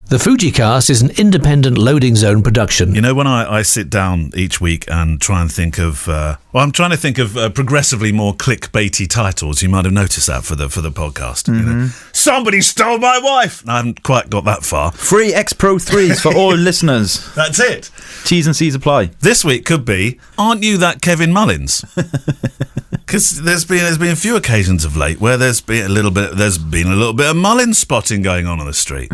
The FujiCast is an independent Loading Zone production. You know, when I sit down each week and try and think of... I'm trying to think of progressively more clickbaity titles. You might have noticed that for the podcast. Mm-hmm. You know? Somebody stole my wife! I haven't quite got that far. Free X Pro 3s for all listeners. That's it. T's and C's apply. This week could be, aren't you that Kevin Mullins? Because there's been a few occasions of late where there's been a little bit of Mullins spotting going on the street.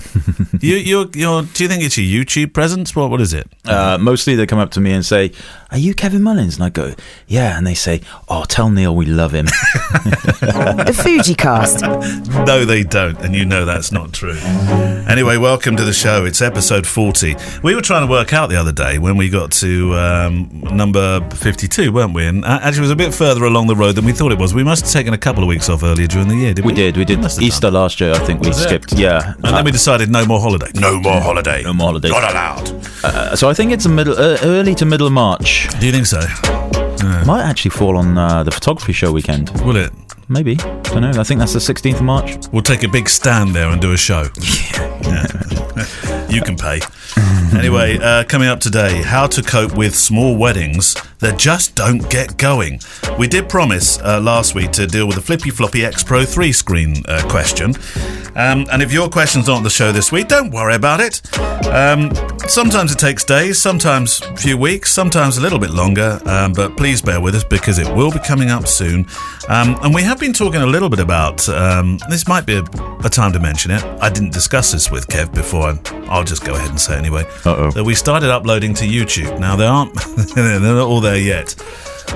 Do you think it's your YouTube presence? What is it? Mostly they come up to me and say, "Are you Kevin Mullins?" And I go, "Yeah." And they say, "Oh, tell Neil we love him." The FujiCast. No, they don't, and you know that's not true. Anyway, welcome to the show. It's episode 40. We were trying to work out the other day when we got to number 52, weren't we? And actually, it was a bit further along the road than we thought it was. We must have taken a couple of weeks off earlier during the year, didn't we? We did. Easter last year, I think we skipped. Yeah. And then we decided no more holiday. No more holiday. No more holidays. Not allowed. So I think it's early to middle of March. Do you think so? Yeah. Might actually fall on the photography show weekend. Will it? Maybe. Don't know. I think that's the 16th of March. We'll take a big stand there and do a show. Yeah. You can pay. Anyway, coming up today, how to cope with small weddings that just don't get going. We did promise last week to deal with the Flippy Floppy X Pro 3 screen question. And if your question's not on the show this week, don't worry about it. Sometimes it takes days, sometimes a few weeks, sometimes a little bit longer, but please bear with us because it will be coming up soon. And we have been talking a little bit about, this might be a time to mention it. I didn't discuss this with Kev before. I'll just go ahead and say it anyway. That we started uploading to YouTube. Now, they're not all there yet.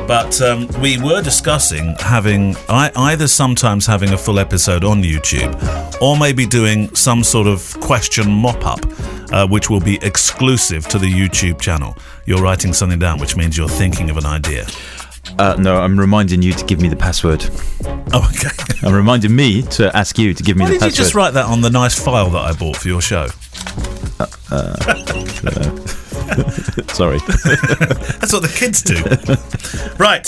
But we were discussing having either sometimes having a full episode on YouTube or maybe doing some sort of question mop-up, which will be exclusive to the YouTube channel. You're writing something down, which means you're thinking of an idea. No, I'm reminding you to give me the password. Oh, okay. I'm reminding me to ask you to give me the password. Why did you just write that on the nice file that I bought for your show? Sorry. That's what the kids do. Right,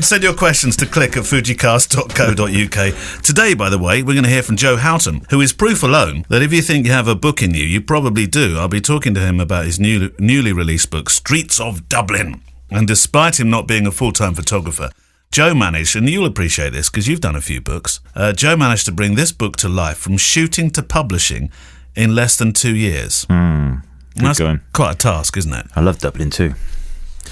send your questions to click@fujicast.co.uk. Today, by the way, we're going to hear from Joe Houghton, who is proof alone that if you think you have a book in you, you probably do. I'll be talking to him about his newly released book, Streets of Dublin. And despite him not being a full-time photographer, Joe managed, and you'll appreciate this because you've done a few books, Joe managed to bring this book to life from shooting to publishing in less than 2 years. That's quite a task, isn't it? I love Dublin too.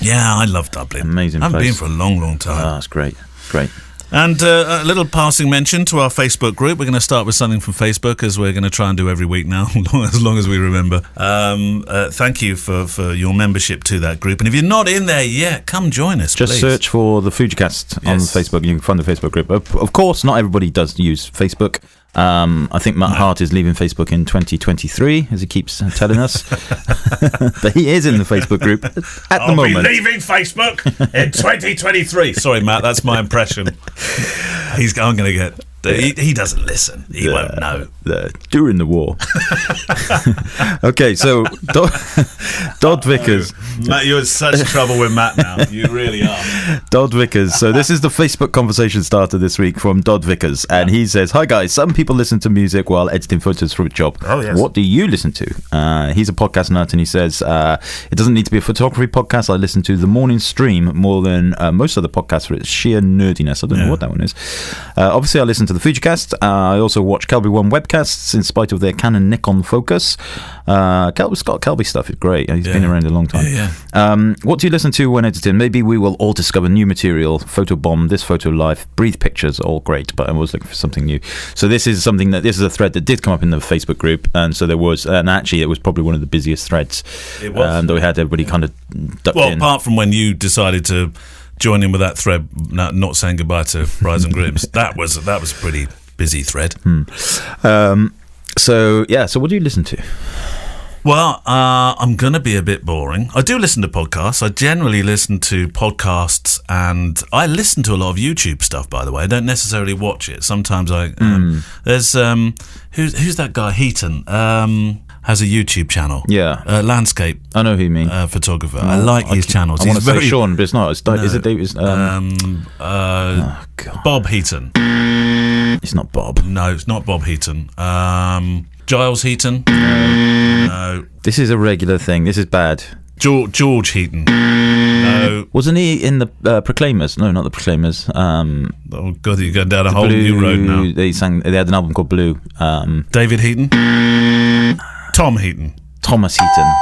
Yeah, I love Dublin. Amazing I haven't place. been for a long, long time. Oh, that's great. Great. And a little passing mention to our Facebook group. We're going to start with something from Facebook, as we're going to try and do every week now, as long as we remember. Thank you for your membership to that group. And if you're not in there yet, come join us, Just please. search for the FujiCast on Facebook. You can find the Facebook group. Of course, not everybody does use Facebook. I think Matt Hart is leaving Facebook in 2023, as he keeps telling us. But he is in the Facebook group at the moment. I'll be leaving Facebook in 2023. Sorry, Matt, that's my impression. I'm going to get... He doesn't listen. He won't know. During the war. Okay, so Dodd Vickers. Matt, you're in such trouble with Matt now. You really are. Dodd Vickers. So this is the Facebook conversation starter this week from Dodd Vickers. And he says, "Hi guys, some people listen to music while editing photos for a job. Oh, yes. What do you listen to?" He's a podcast nut and he says, "It doesn't need to be a photography podcast. I listen to The Morning Stream more than most other podcasts for its sheer nerdiness." I don't know what that one is. Obviously, I listen to the FujiCast. I also watch Kelby One webcasts in spite of their Canon Nikon focus. Scott Kelby stuff is great. He's been around a long time. What do you listen to when editing? Maybe we will all discover new material. Photobomb, This Photo Life, Breathe Pictures, all great, but I was looking for something new. So this is a thread that did come up in the Facebook group, and so there was, and actually it was probably one of the busiest threads. It was. That we had everybody kind of ducked in. Well, apart from when you decided to join in with that thread, not saying goodbye to Rise and Grims. that was a pretty busy thread. So what do you listen to? Well, I'm going to be a bit boring. I do listen to podcasts. I generally listen to podcasts, and I listen to a lot of YouTube stuff, by the way. I don't necessarily watch it. Sometimes there's who's that guy, Heaton, has a YouTube channel. Yeah. Landscape. I know who you mean. Photographer. I like his channels. I want to say Sean, but it's not. Is it David? Bob Heaton. It's not Bob. No, it's not Bob Heaton. Giles Heaton. No. This is a regular thing. This is bad. George Heaton. No. Wasn't he in the Proclaimers? No, not the Proclaimers. Oh God, you're going down a whole new road now. They had an album called Blue. David Heaton. Tom Heaton. Thomas Heaton.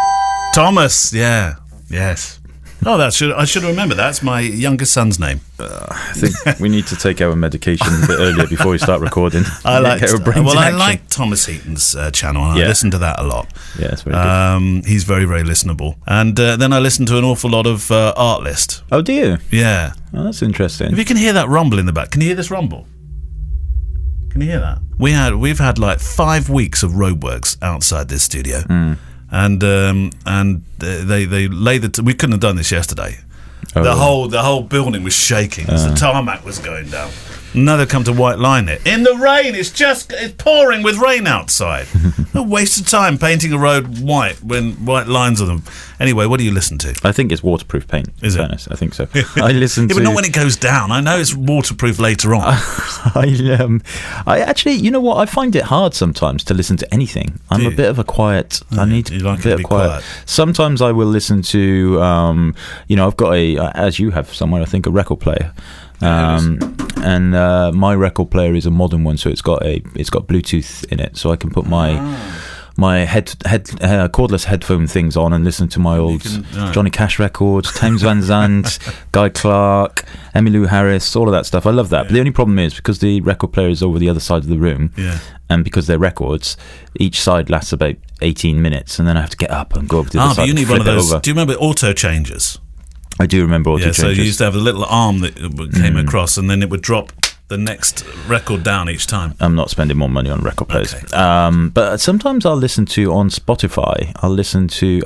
Thomas. Yeah. Yes. Oh, I should remember. That's my youngest son's name. I think we need to take our medication a bit earlier before we start recording. I like Thomas Heaton's channel, and I listen to that a lot. Yeah, it's very good. He's very, very listenable. And then I listen to an awful lot of Artlist. Oh, do you? Yeah. Oh, that's interesting. If you can hear that rumble in the back, can you hear this rumble? Can you hear that? We've had like 5 weeks of roadworks outside this studio. And they laid we couldn't have done this yesterday. Oh. The whole building was shaking as the tarmac was going down. Now they've come to white line it in the rain. It's pouring with rain outside. A waste of time painting a road white when white lines on them. Anyway, what do you listen to? I think it's waterproof paint. Is it? Fairness, I think so. I listen to. But not when it goes down. I know it's waterproof later on. I actually, you know what? I find it hard sometimes to listen to anything. I'm a bit of a quiet. I need a bit of quiet. Sometimes I will listen to. I've got as you have somewhere. I think a record player. And my record player is a modern one, so it's got Bluetooth in it, so I can put my cordless headphone things on and listen to my old Johnny Cash records, Thames Van Zandt, Guy Clark, Emmylou Harris, all of that stuff. I love that. But the only problem is because the record player is over the other side of the room, and because they're records, each side lasts about 18 minutes, and then I have to get up and go over to the other side. But you need one of those. Do you remember auto changes? I do remember auto changes. So you used to have a little arm that came across, and then it would drop the next record down each time. I'm not spending more money on record players. Okay. But sometimes I'll listen to on Spotify. I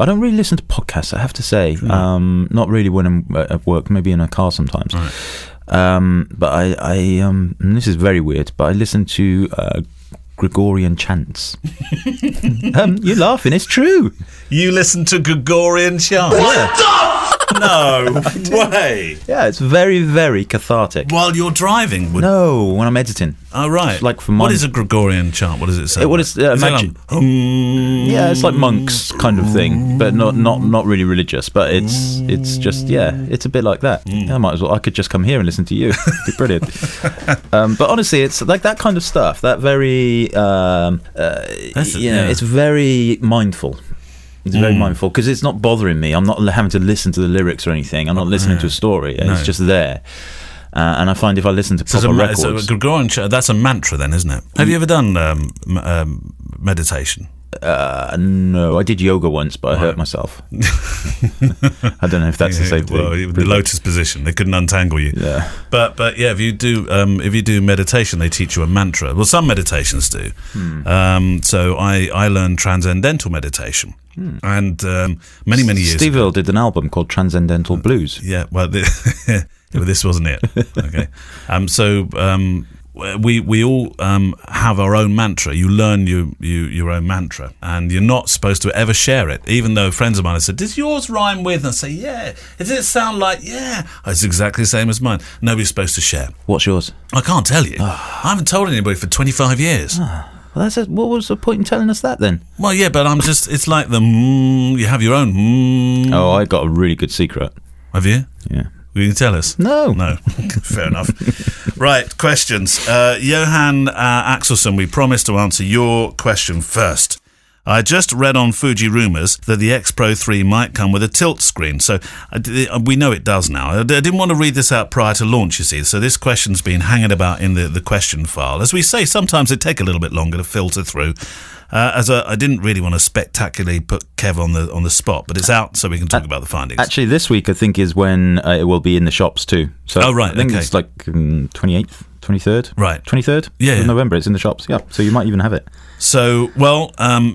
don't really listen to podcasts, I have to say. Not really when I'm at work, maybe in a car sometimes. Right. But I this is very weird, but I listen to Gregorian chants. You're laughing, it's true. You listen to Gregorian chants? No way. Yeah, it's very, very cathartic. While you're driving? No, when I'm editing. Oh, right. Like what is a Gregorian chant? What does it say? Yeah, it's like monks kind of thing, but not really religious. But it's just it's a bit like that. I could just come here and listen to you. It'd be brilliant. But honestly, it's like that kind of stuff. That very it's very mindful. It's very mindful because it's not bothering me. I'm not having to listen to the lyrics or anything. I'm not listening to a story. It's just there. And I find if I listen to proper records... So Gregorian, that's a mantra then, isn't it? Have you ever done meditation? No, I did yoga once, but I hurt myself. I don't know if that's the same thing. Well, the lotus position, they couldn't untangle you. Yeah. But if you do meditation, they teach you a mantra. Well, some meditations do. So I learned transcendental meditation. And many years Steve ago. Earle did an album called Transcendental Blues. Yeah, well, this wasn't it. Okay. We all have our own mantra. You learn your own mantra, and you're not supposed to ever share it. Even though friends of mine have said, "Does yours rhyme with?" And I say, "Yeah." Does it sound like? Yeah. It's exactly the same as mine. Nobody's supposed to share. What's yours? I can't tell you. I haven't told anybody for 25 years. Well, what was the point in telling us that then? Well, yeah, but it's like you have your own. Oh, I got a really good secret. Have you? Yeah. Will you tell us? No. Fair enough. Right, questions. Johan Axelson, we promised to answer your question first. I just read on Fuji Rumours that the X Pro 3 might come with a tilt screen, so we know it does now. I didn't want to read this out prior to launch, you see, so this question's been hanging about in the question file. As we say, sometimes they take a little bit longer to filter through. I didn't really want to spectacularly put Kev on the spot, but it's out, so we can talk about the findings. Actually, this week I think is when it will be in the shops too. So I think it's like 28th, 23rd. Right. 23rd of November. It's in the shops. Yeah, so you might even have it. So,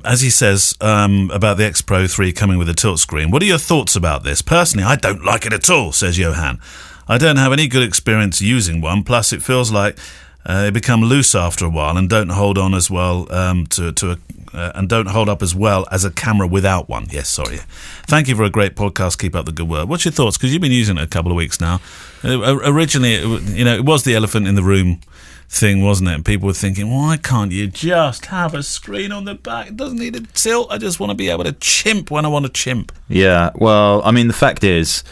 as he says about the X Pro 3 coming with a tilt screen, what are your thoughts about this? Personally, I don't like it at all, says Johan. I don't have any good experience using one. Plus, it feels like they become loose after a while and don't hold on as well and don't hold up as well as a camera without one. Yes, sorry. Thank you for a great podcast. Keep up the good work. What's your thoughts? Because you've been using it a couple of weeks now. Originally, it was the elephant in the room thing, wasn't it? And people were thinking, why can't you just have a screen on the back? It doesn't need a tilt. I just want to be able to chimp when I want to chimp. Yeah, well, I mean, the fact is,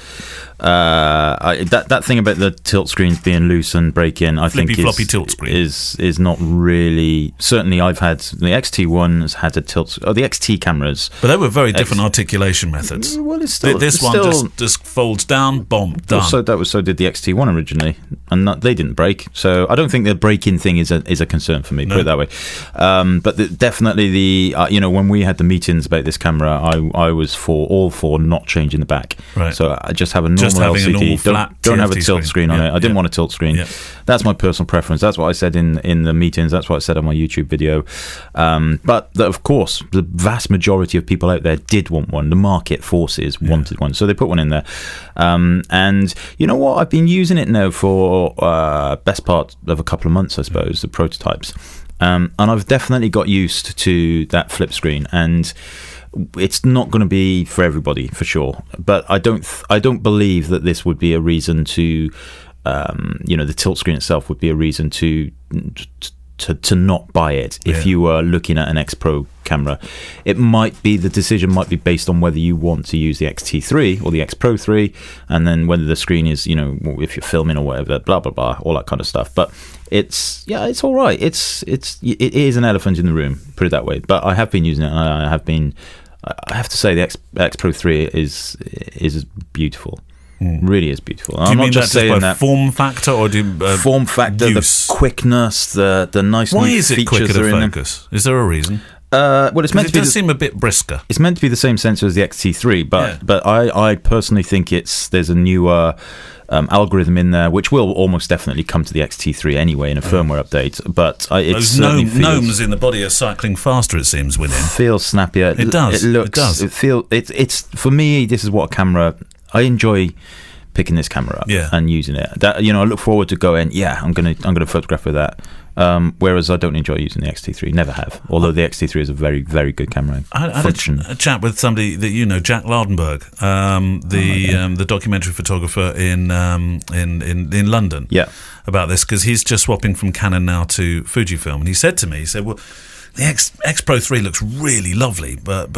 that thing about the tilt screens being loose and breaking, I think floppy tilt screen is not really. Certainly, I've had the XT1 has had a tilt. The XT cameras, but they were very different articulation methods. Well, it's still this one still, just folds down, bomb, done. So did the XT1 originally, and they didn't break. So I don't think the breaking thing is a concern for me. No. Put it that way. But definitely when we had the meetings about this camera, I was all for not changing the back. Right. So I just have a normal LCD. Don't have a tilt screen on it. I didn't want a tilt screen. Yeah. That's my personal preference. That's what I said in the meetings. That's what I said on my YouTube video. But of course, the vast majority of people out there did want one. The market forces wanted one, so they put one in there. And you know what? I've been using it now for best part of a couple of months, I suppose. The prototypes, and I've definitely got used to that flip screen and. It's not going to be for everybody, for sure. But I don't believe that this would be a reason to, the tilt screen itself would be a reason to not buy it if you were looking at an X Pro camera. The decision might be based on whether you want to use the XT3 or the X Pro 3, and then whether the screen is, if you're filming or whatever, blah blah blah, all that kind of stuff. But it's all right. It is an elephant in the room, put it that way. But I have been using it, and I have to say the X Pro 3 is beautiful. Really is beautiful. Do you I'm mean not just that saying that form factor, or form factor, use? The quickness, the nice Why new is it features quicker are to in focus? Is there a reason? Well, it's meant to be. It does seem a bit brisker. It's meant to be the same sensor as the XT3, but I personally think there's a newer algorithm in there, which will almost definitely come to the XT3 anyway in a firmware update. But those gnomes in the body are cycling faster, it seems, within. Feels snappier. It does. It looks. It does. It's for me. This is what a camera. I enjoy picking this camera up and using it. That I look forward to going. Yeah, I'm gonna photograph with that. Whereas I don't enjoy using the XT3, never have. Although the XT3 is a very, very good camera. I had a chat with somebody that Jack Lardenberg, the documentary photographer in London, about this, because he's just swapping from Canon now to Fujifilm, and he said to me, well, the X Pro 3 looks really lovely, but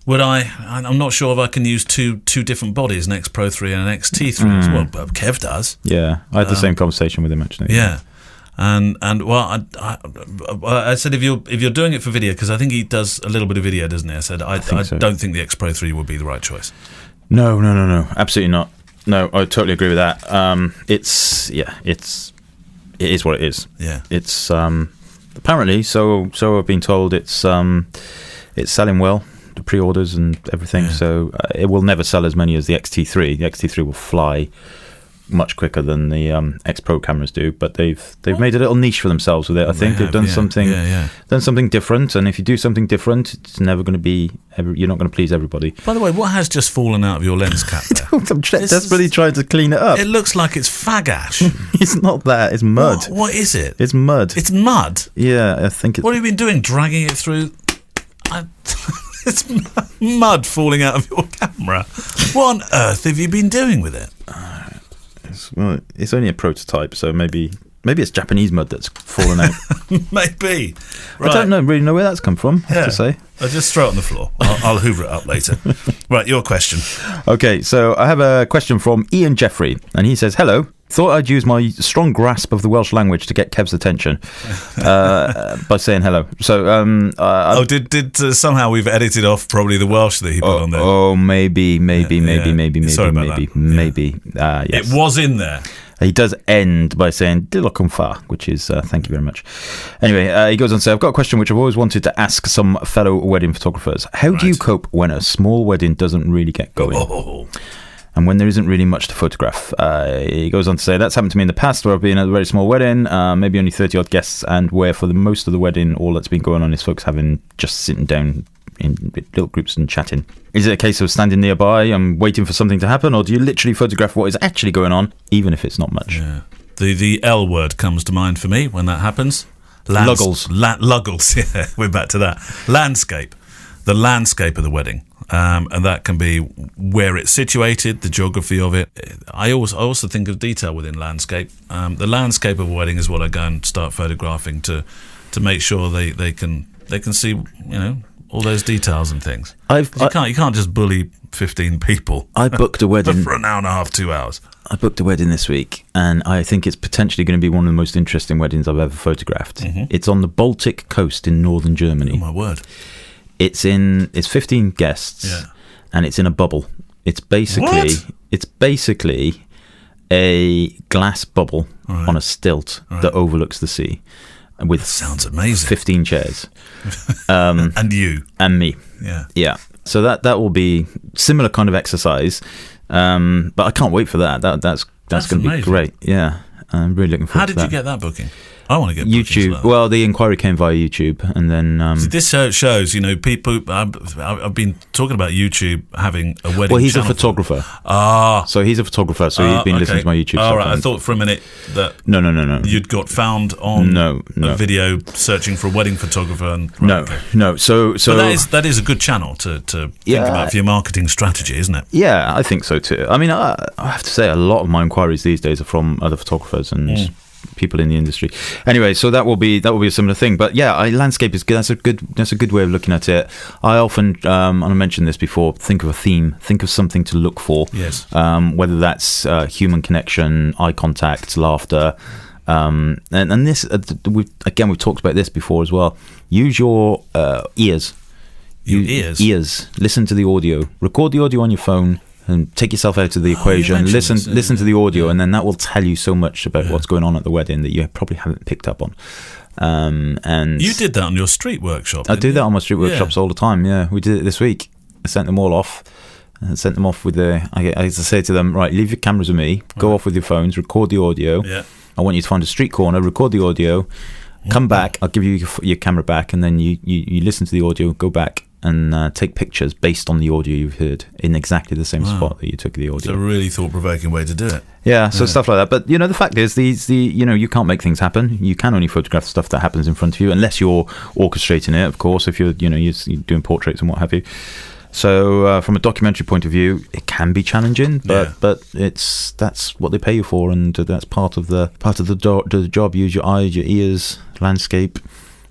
would I'm not sure if I can use two different bodies, an X Pro 3 and an XT3. Well, Kev does. Yeah, I had the same conversation with him actually. Yeah. And well, I said if you're doing it for video, because I think he does a little bit of video, doesn't he? I said I don't think the X Pro 3 would be the right choice. No, absolutely not. No, I totally agree with that. It is what it is. Yeah, it's apparently so I've been told it's selling well, the pre-orders and everything. Yeah. So it will never sell as many as the XT3. The XT3 will fly much quicker than the X Pro cameras do, but they've made a little niche for themselves with it. I think they've done something different, and if you do something different, it's never going to be. You're not going to please everybody. By the way, what has just fallen out of your lens cap there? I'm desperately trying to clean it up. It looks like it's fag ash. It's not that. It's mud. What is it? It's mud. It's mud. Yeah, I think. What have you been doing? Dragging it through? It's mud falling out of your camera. What on earth have you been doing with it? Well, it's only a prototype, so maybe it's Japanese mud that's fallen out. Maybe. Right. I don't really know where that's come from, I have to say. I'll just throw it on the floor. I'll hoover it up later. Right, your question. Okay, so I have a question from Ian Jeffrey, and he says, hello. Thought I'd use my strong grasp of the Welsh language to get Kev's attention by saying hello. So, did somehow we've edited off probably the Welsh that he put on there? Oh, maybe. Sorry about that. Maybe. Yes. It was in there. He does end by saying "Dilok yn fawr," which is thank you very much. Anyway, he goes on to say, I've got a question which I've always wanted to ask some fellow wedding photographers. How do you cope when a small wedding doesn't really get going? And when there isn't really much to photograph? He goes on to say, that's happened to me in the past where I've been at a very small wedding, maybe only 30 odd guests, and where for the most of the wedding all that's been going on is folks just sitting down in little groups and chatting. Is it a case of standing nearby and waiting for something to happen, or do you literally photograph what is actually going on, even if it's not much? Yeah. The L word comes to mind for me when that happens. Luggles. Luggles, yeah, we're back to that. Landscape. the landscape of the wedding. And that can be where it's situated, the geography of it. I also think of detail within landscape. The landscape of a wedding is what I go and start photographing to make sure they can see, all those details and things. You can't just bully 15 people. I booked a wedding for an hour and a half, 2 hours. I booked a wedding this week, and I think it's potentially going to be one of the most interesting weddings I've ever photographed. Mm-hmm. It's on the Baltic coast in northern Germany. Oh my word! It's 15 guests, and it's in a bubble. It's basically a glass bubble on a stilt that overlooks the sea, with that sounds amazing. 15 chairs, and you and me. Yeah. So that will be similar kind of exercise, but I can't wait for that. That's going to be great. Yeah, I'm really looking forward to that. How did you get that booking? I want to get YouTube. Well, the inquiry came via YouTube, and then this shows, people. I've been talking about YouTube having a wedding. Well, he's channel a photographer. So he's a photographer. So he's been listening to my YouTube. All right. I thought for a minute that no. You'd got found on a video searching for a wedding photographer. And no. So but that is a good channel to think about for your marketing strategy, isn't it? Yeah, I think so too. I mean, I have to say a lot of my inquiries these days are from other photographers and people in the industry. Anyway, so that will be a similar thing. But yeah, landscape is good. That's a good way of looking at it. I often, and I mentioned this before, think of a theme, think of something to look for. Yes. Whether that's human connection, eye contact, laughter, and this we've talked about this before as well. Use your ears. Ears. Listen to the audio. Record the audio on your phone. And take yourself out of the equation. Listen to the audio, and then that will tell you so much about what's going on at the wedding that you probably haven't picked up on. And you did that on your street workshop. I do that on my street workshops all the time. Yeah, we did it this week. I sent them all off. I sent them off with I used to say to them, right, leave your cameras with me. Go off with your phones. Record the audio. Yeah. I want you to find a street corner. Record the audio. Come back. I'll give you your camera back, and then you listen to the audio. Go back. And take pictures based on the audio you've heard in exactly the same spot that you took the audio. It's a really thought-provoking way to do it. Yeah, so stuff like that. But the fact is, you can't make things happen. You can only photograph stuff that happens in front of you, unless you're orchestrating it, of course. If you're doing portraits and what have you. So from a documentary point of view, it can be challenging, but that's what they pay you for, and that's part of the job. Use your eyes, your ears, landscape,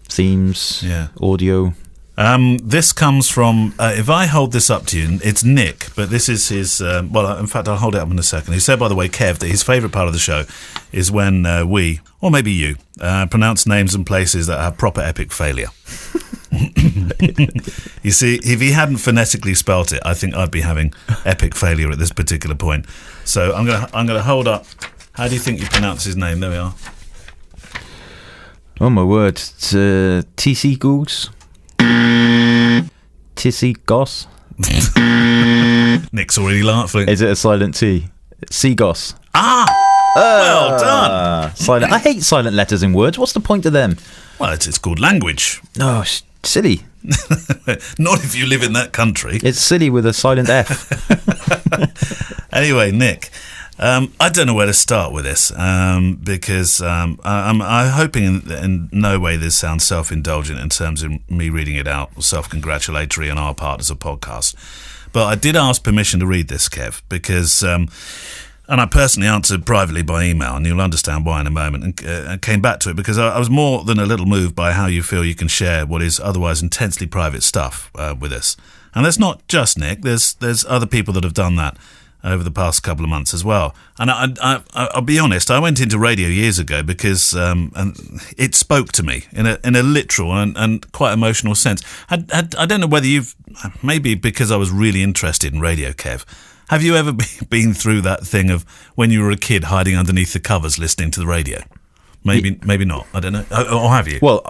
themes, audio. This comes from, if I hold this up to you, it's Nick, but this is his, in fact, I'll hold it up in a second. He said, by the way, Kev, that his favourite part of the show is when we, or maybe you, pronounce names and places that have proper epic failure. You see, if he hadn't phonetically spelt it, I think I'd be having epic failure at this particular point. So I'm gonna hold up. How do you think you pronounce his name? There we are. Oh my word, it's TC Goose. Tissy Goss. Nick's already laughing. Is it a silent T? Seagoss. Well done. Silent. I hate silent letters in words. What's the point of them? Well, it's called language. No, silly. Not if you live in that country. It's silly with a silent F. Anyway, Nick, I don't know where to start with this because I'm hoping in no way this sounds self-indulgent in terms of me reading it out, self-congratulatory on our part as a podcast. But I did ask permission to read this, Kev, because, and I personally answered privately by email, and you'll understand why in a moment, and came back to it because I was more than a little moved by how you feel you can share what is otherwise intensely private stuff with us. And there's not just Nick, there's other people that have done that over the past couple of months as well. And I'll be honest, I went into radio years ago because and it spoke to me in a literal and quite emotional sense. I don't know whether maybe because I was really interested in radio, Kev. Have you ever been through that thing of when you were a kid hiding underneath the covers listening to the radio? Maybe not. I don't know. Or have you? Well,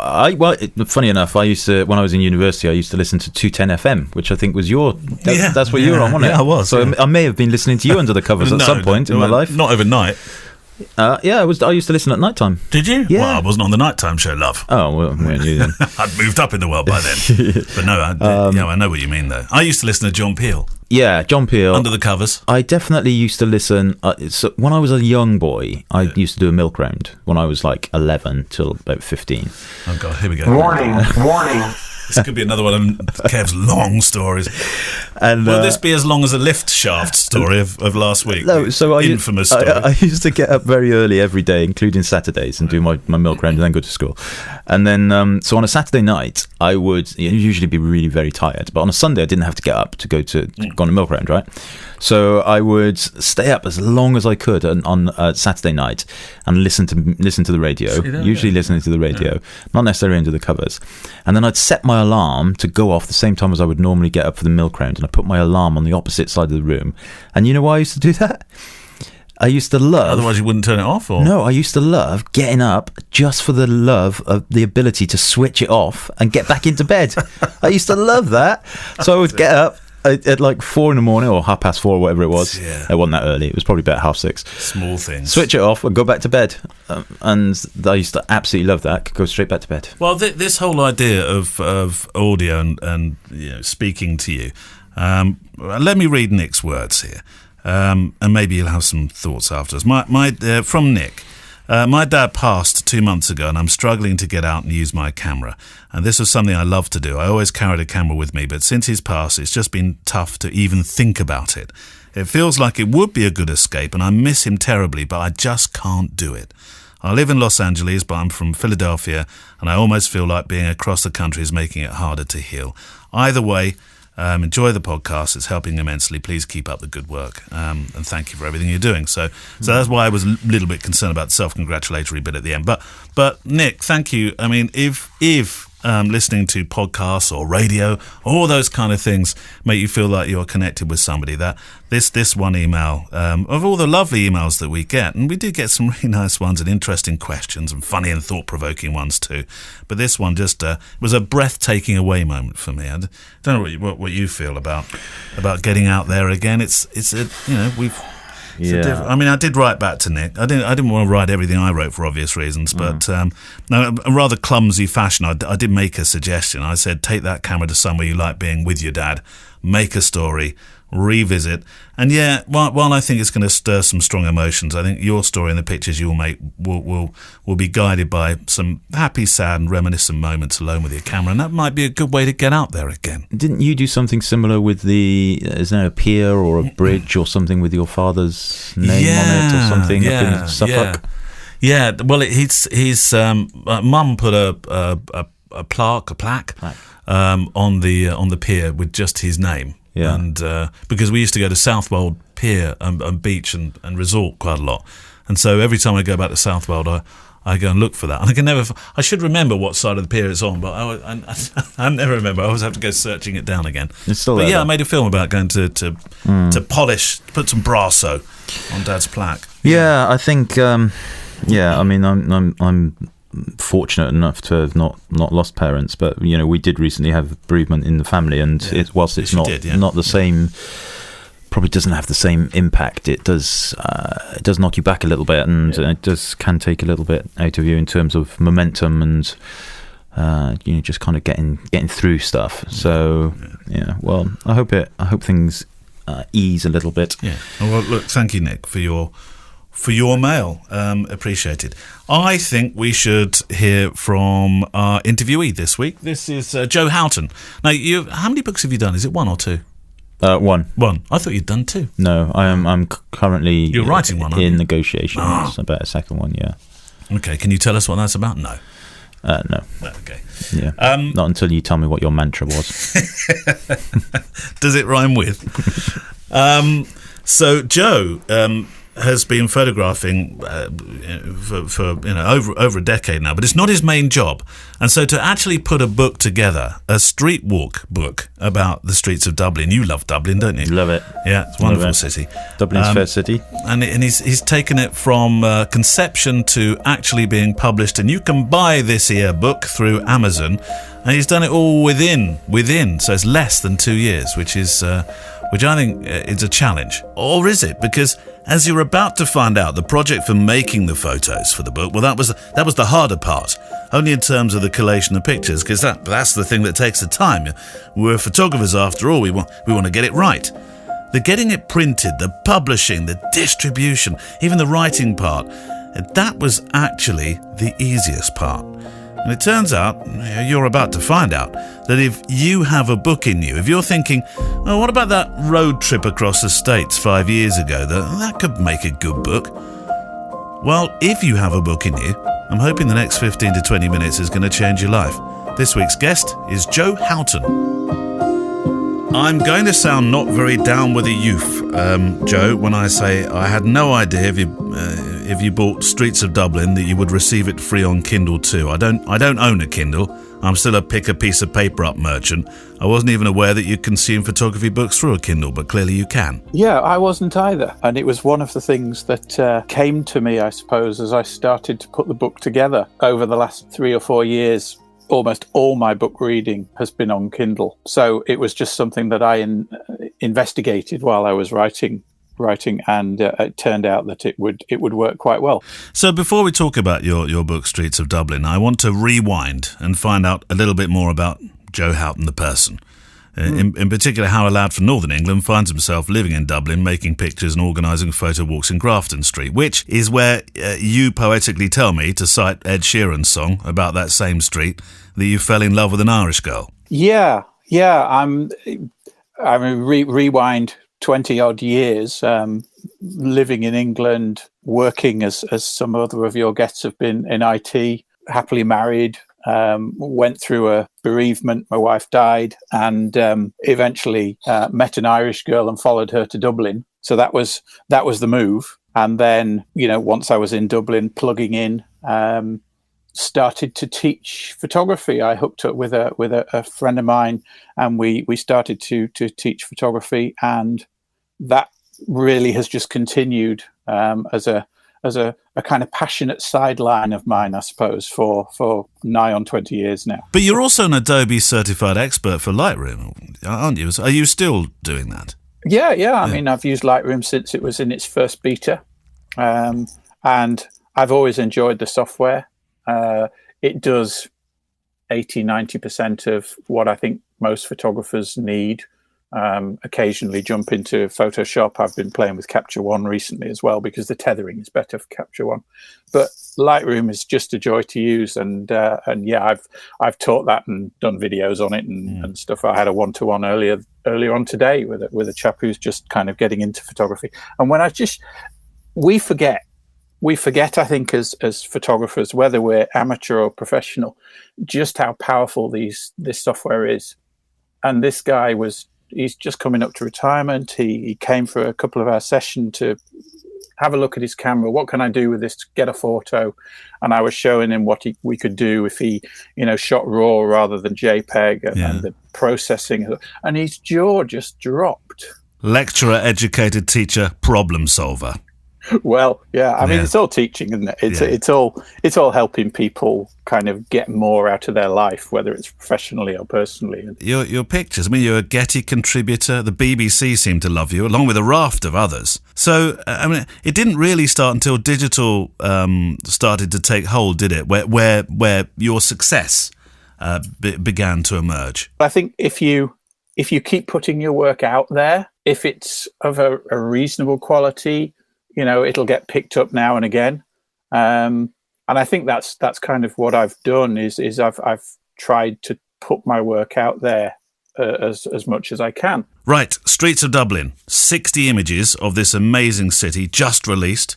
funny enough, I used to, when I was in university, I used to listen to 210 FM, which I think was that's what you were on, wasn't it? Yeah, I was. So I may have been listening to you under the covers at some point in my life. Not overnight. Yeah, I used to listen at night time. Did you? Yeah. Well, I wasn't on the nighttime show, love. Oh, well, you then. I'd moved up in the world by then. But no, I know what you mean, though. I used to listen to John Peel. Yeah, John Peel. Under the covers. I definitely used to listen. When I was a young boy, I used to do a milk round when I was like 11 till about 15. Oh, God, here we go. Warning. This could be another one of Kev's long stories. And will this be as long as a lift shaft story of last week? No, so infamous story. I used to get up very early every day, including Saturdays, and do my milk round and then go to school. And then, so on a Saturday night, I would usually be really very tired. But on a Sunday, I didn't have to get up to go on a milk round, right? So I would stay up as long as I could on Saturday night and listen to the radio. Usually listening to the radio, not necessarily under the covers. And then I'd set my alarm to go off the same time as I would normally get up for the milk round. And I put my alarm on the opposite side of the room. And you know why I used to do that? I used to love... Otherwise you wouldn't turn it off? Or? No, I used to love getting up just for the love of the ability to switch it off and get back into bed. I used to love that. So I would get up at like 4 a.m. or 4:30 or whatever it was. Yeah. It wasn't that early. It was probably about 6:30. Small things. Switch it off and go back to bed. And I used to absolutely love that. Could go straight back to bed. Well, this whole idea of audio and speaking to you, let me read Nick's words here. And maybe you'll have some thoughts afterwards. From Nick. My dad passed 2 months ago and I'm struggling to get out and use my camera. And this was something I loved to do. I always carried a camera with me, but since he's passed, it's just been tough to even think about it. It feels like it would be a good escape and I miss him terribly, but I just can't do it. I live in Los Angeles, but I'm from Philadelphia and I almost feel like being across the country is making it harder to heal. Either way, enjoy the podcast. It's helping immensely. Please keep up the good work. And thank you for everything you're doing. So that's why I was a little bit concerned about the self-congratulatory bit at the end. But Nick, thank you. I mean, if listening to podcasts or radio, all those kind of things make you feel like you're connected with somebody, that this one email, of all the lovely emails that we get, and we do get some really nice ones and interesting questions and funny and thought-provoking ones too, but this one just was a breathtaking away moment for me. I don't know what you feel about getting out there again. I mean, I did write back to Nick. I didn't want to write everything I wrote for obvious reasons, but in a rather clumsy fashion, I did make a suggestion. I said, take that camera to somewhere you like being with your dad, make a story, revisit. And yeah, while I think it's going to stir some strong emotions, I think your story and the pictures you'll make will be guided by some happy, sad and reminiscent moments alone with your camera, and that might be a good way to get out there again. Didn't you do something similar with is there a pier or a bridge or something with your father's name on it or something up in Suffolk? Yeah, well, he's mum put a plaque on the pier with just his name. Yeah. And because we used to go to Southwold Pier and beach and resort quite a lot, and so every time I go back to Southwold, I go and look for that, and I should remember what side of the pier it's on, but I never remember. I always have to go searching it down again. It's still but there, I made a film about going to polish, put some brasso on Dad's plaque. Yeah, I think. I mean, I'm fortunate enough to have not lost parents, but we did recently have bereavement in the family, and whilst it's not the same, probably doesn't have the same impact. It does knock you back a little bit, and it can take a little bit out of you in terms of momentum and just kind of getting through stuff. So well, I hope things ease a little bit. Yeah. Well, look, thank you, Nick, for your mail. Appreciated. I think we should hear from our interviewee this week. This is Joe Houghton. Now, how many books have you done? Is it 1 or 2? One. I thought you'd done 2. No, I'm currently. You're writing one, aren't you? In negotiations about a second one. Yeah. Okay. Can you tell us what that's about? No. No. Okay. Yeah. Not until you tell me what your mantra was. Does it rhyme with? So Joe has been photographing for over a decade now, but it's not his main job. And so to actually put a book together, a street walk book about the streets of Dublin. You love Dublin, don't you? Love it. Yeah, it's a wonderful city. Dublin's fair city. And he's taken it from conception to actually being published, and you can buy this here book through Amazon, and he's done it all within, so it's less than 2 years, which I think is a challenge. Or is it? Because as you're about to find out, the project for making the photos for the book, well, that was the harder part. Only in terms of the collation of pictures, because that's the thing that takes the time. We're photographers after all. We want to get it right. The getting it printed, the publishing, the distribution, even the writing part, that was actually the easiest part. And it turns out, you're about to find out, that if you have a book in you, if you're thinking, oh, what about that road trip across the States 5 years ago, that could make a good book. Well, if you have a book in you, I'm hoping the next 15 to 20 minutes is going to change your life. This week's guest is Joe Houghton. I'm going to sound not very down with the youth, Joe, when I say I had no idea if you bought Streets of Dublin that you would receive it free on Kindle too. I don't own a Kindle. I'm still a pick a piece of paper up merchant. I wasn't even aware that you consume photography books through a Kindle, but clearly you can. Yeah, I wasn't either. And it was one of the things that came to me, I suppose, as I started to put the book together over the last 3 or 4 years. Almost all my book reading has been on Kindle. So it was just something that I investigated while I was writing, and it turned out that it would work quite well. So before we talk about your book, Streets of Dublin, I want to rewind and find out a little bit more about Joe Houghton, the person. In particular, how a lad from Northern England finds himself living in Dublin, making pictures and organising photo walks in Grafton Street, which is where you poetically tell me, to cite Ed Sheeran's song about that same street, that you fell in love with an Irish girl. Yeah. Rewind 20 odd years, living in England, working as some other of your guests have been in IT, happily married. Went through a bereavement. My wife died, and eventually met an Irish girl and followed her to Dublin. So that was the move. And then, once I was in Dublin, plugging in, started to teach photography. I hooked up with a friend of mine, and we started to teach photography, and that really has just continued as a kind of passionate sideline of mine, I suppose, for nigh on 20 years now. But you're also an Adobe certified expert for Lightroom, aren't you? Are you still doing that? Yeah. I mean, I've used Lightroom since it was in its first beta, and I've always enjoyed the software. It does 80-90% of what I think most photographers need. Occasionally jump into Photoshop. I've been playing with Capture One recently as well, because the tethering is better for Capture One. But Lightroom is just a joy to use, and I've taught that and done videos on it and stuff. I had a one-to-one earlier on today with a chap who's just kind of getting into photography. And when we forget, I think, as photographers, whether we're amateur or professional, just how powerful this software is. And this guy he's just coming up to retirement. He came for a couple of our session to have a look at his camera. What can I do with this to get a photo? And I was showing him what we could do if he, shot RAW rather than JPEG and the processing. And his jaw just dropped. Lecturer, educated teacher, problem solver. Well, yeah. I mean, it's all teaching, isn't it? It's all helping people kind of get more out of their life, whether it's professionally or personally. Your pictures. I mean, you're a Getty contributor. The BBC seemed to love you, along with a raft of others. So, I mean, it didn't really start until digital started to take hold, did it? Where your success began to emerge. I think if you keep putting your work out there, if it's of a reasonable quality, it'll get picked up now and again. And I think that's kind of what I've done is I've tried to put my work out there as much as I can. Right, Streets of Dublin, 60 images of this amazing city just released.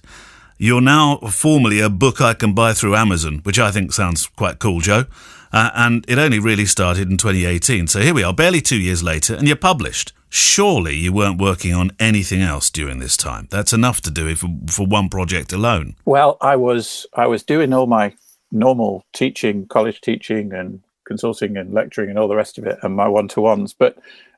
You're now formally a book I can buy through Amazon, which I think sounds quite cool, Joe. And it only really started in 2018. So here we are, barely 2 years later, and you're published. Surely you weren't working on anything else during this time. That's enough to do it for one project alone. Well, I was doing all my normal teaching, college teaching and consulting and lecturing and all the rest of it, and my one-to-ones. But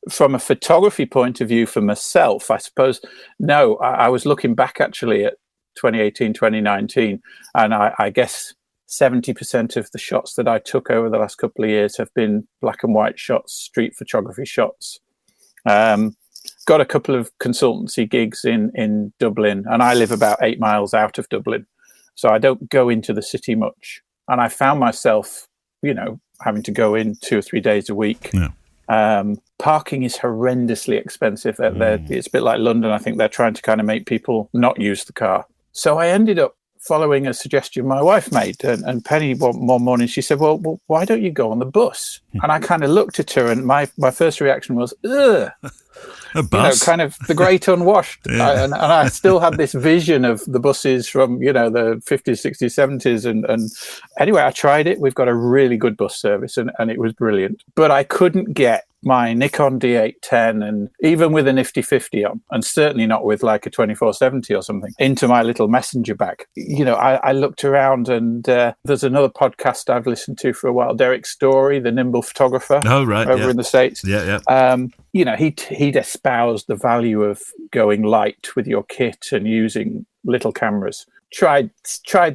from a photography point of view for myself, I suppose, no, I was looking back actually at 2018, 2019, and I guess 70% of the shots that I took over the last couple of years have been black and white shots, street photography shots. Got a couple of consultancy gigs in Dublin, and I live about 8 miles out of Dublin, so I don't go into the city much. And I found myself, having to go in 2 or 3 days a week. Yeah. Parking is horrendously expensive. It's a bit like London. I think they're trying to kind of make people not use the car. So I ended up following a suggestion my wife made. And Penny, one morning, she said, well, why don't you go on the bus? And I kind of looked at her, and my first reaction was, ugh. A bus? Kind of the great unwashed. Yeah. And I still had this vision of the buses from, the 50s, 60s, 70s. And anyway, I tried it. We've got a really good bus service, and it was brilliant. But I couldn't get my Nikon D810, and even with a nifty 50 on, and certainly not with like a 2470 or something, into my little messenger bag. I looked around, and there's another podcast I've listened to for a while, Derek Story, the nimble photographer, over in the States. He'd espoused the value of going light with your kit and using little cameras. Tried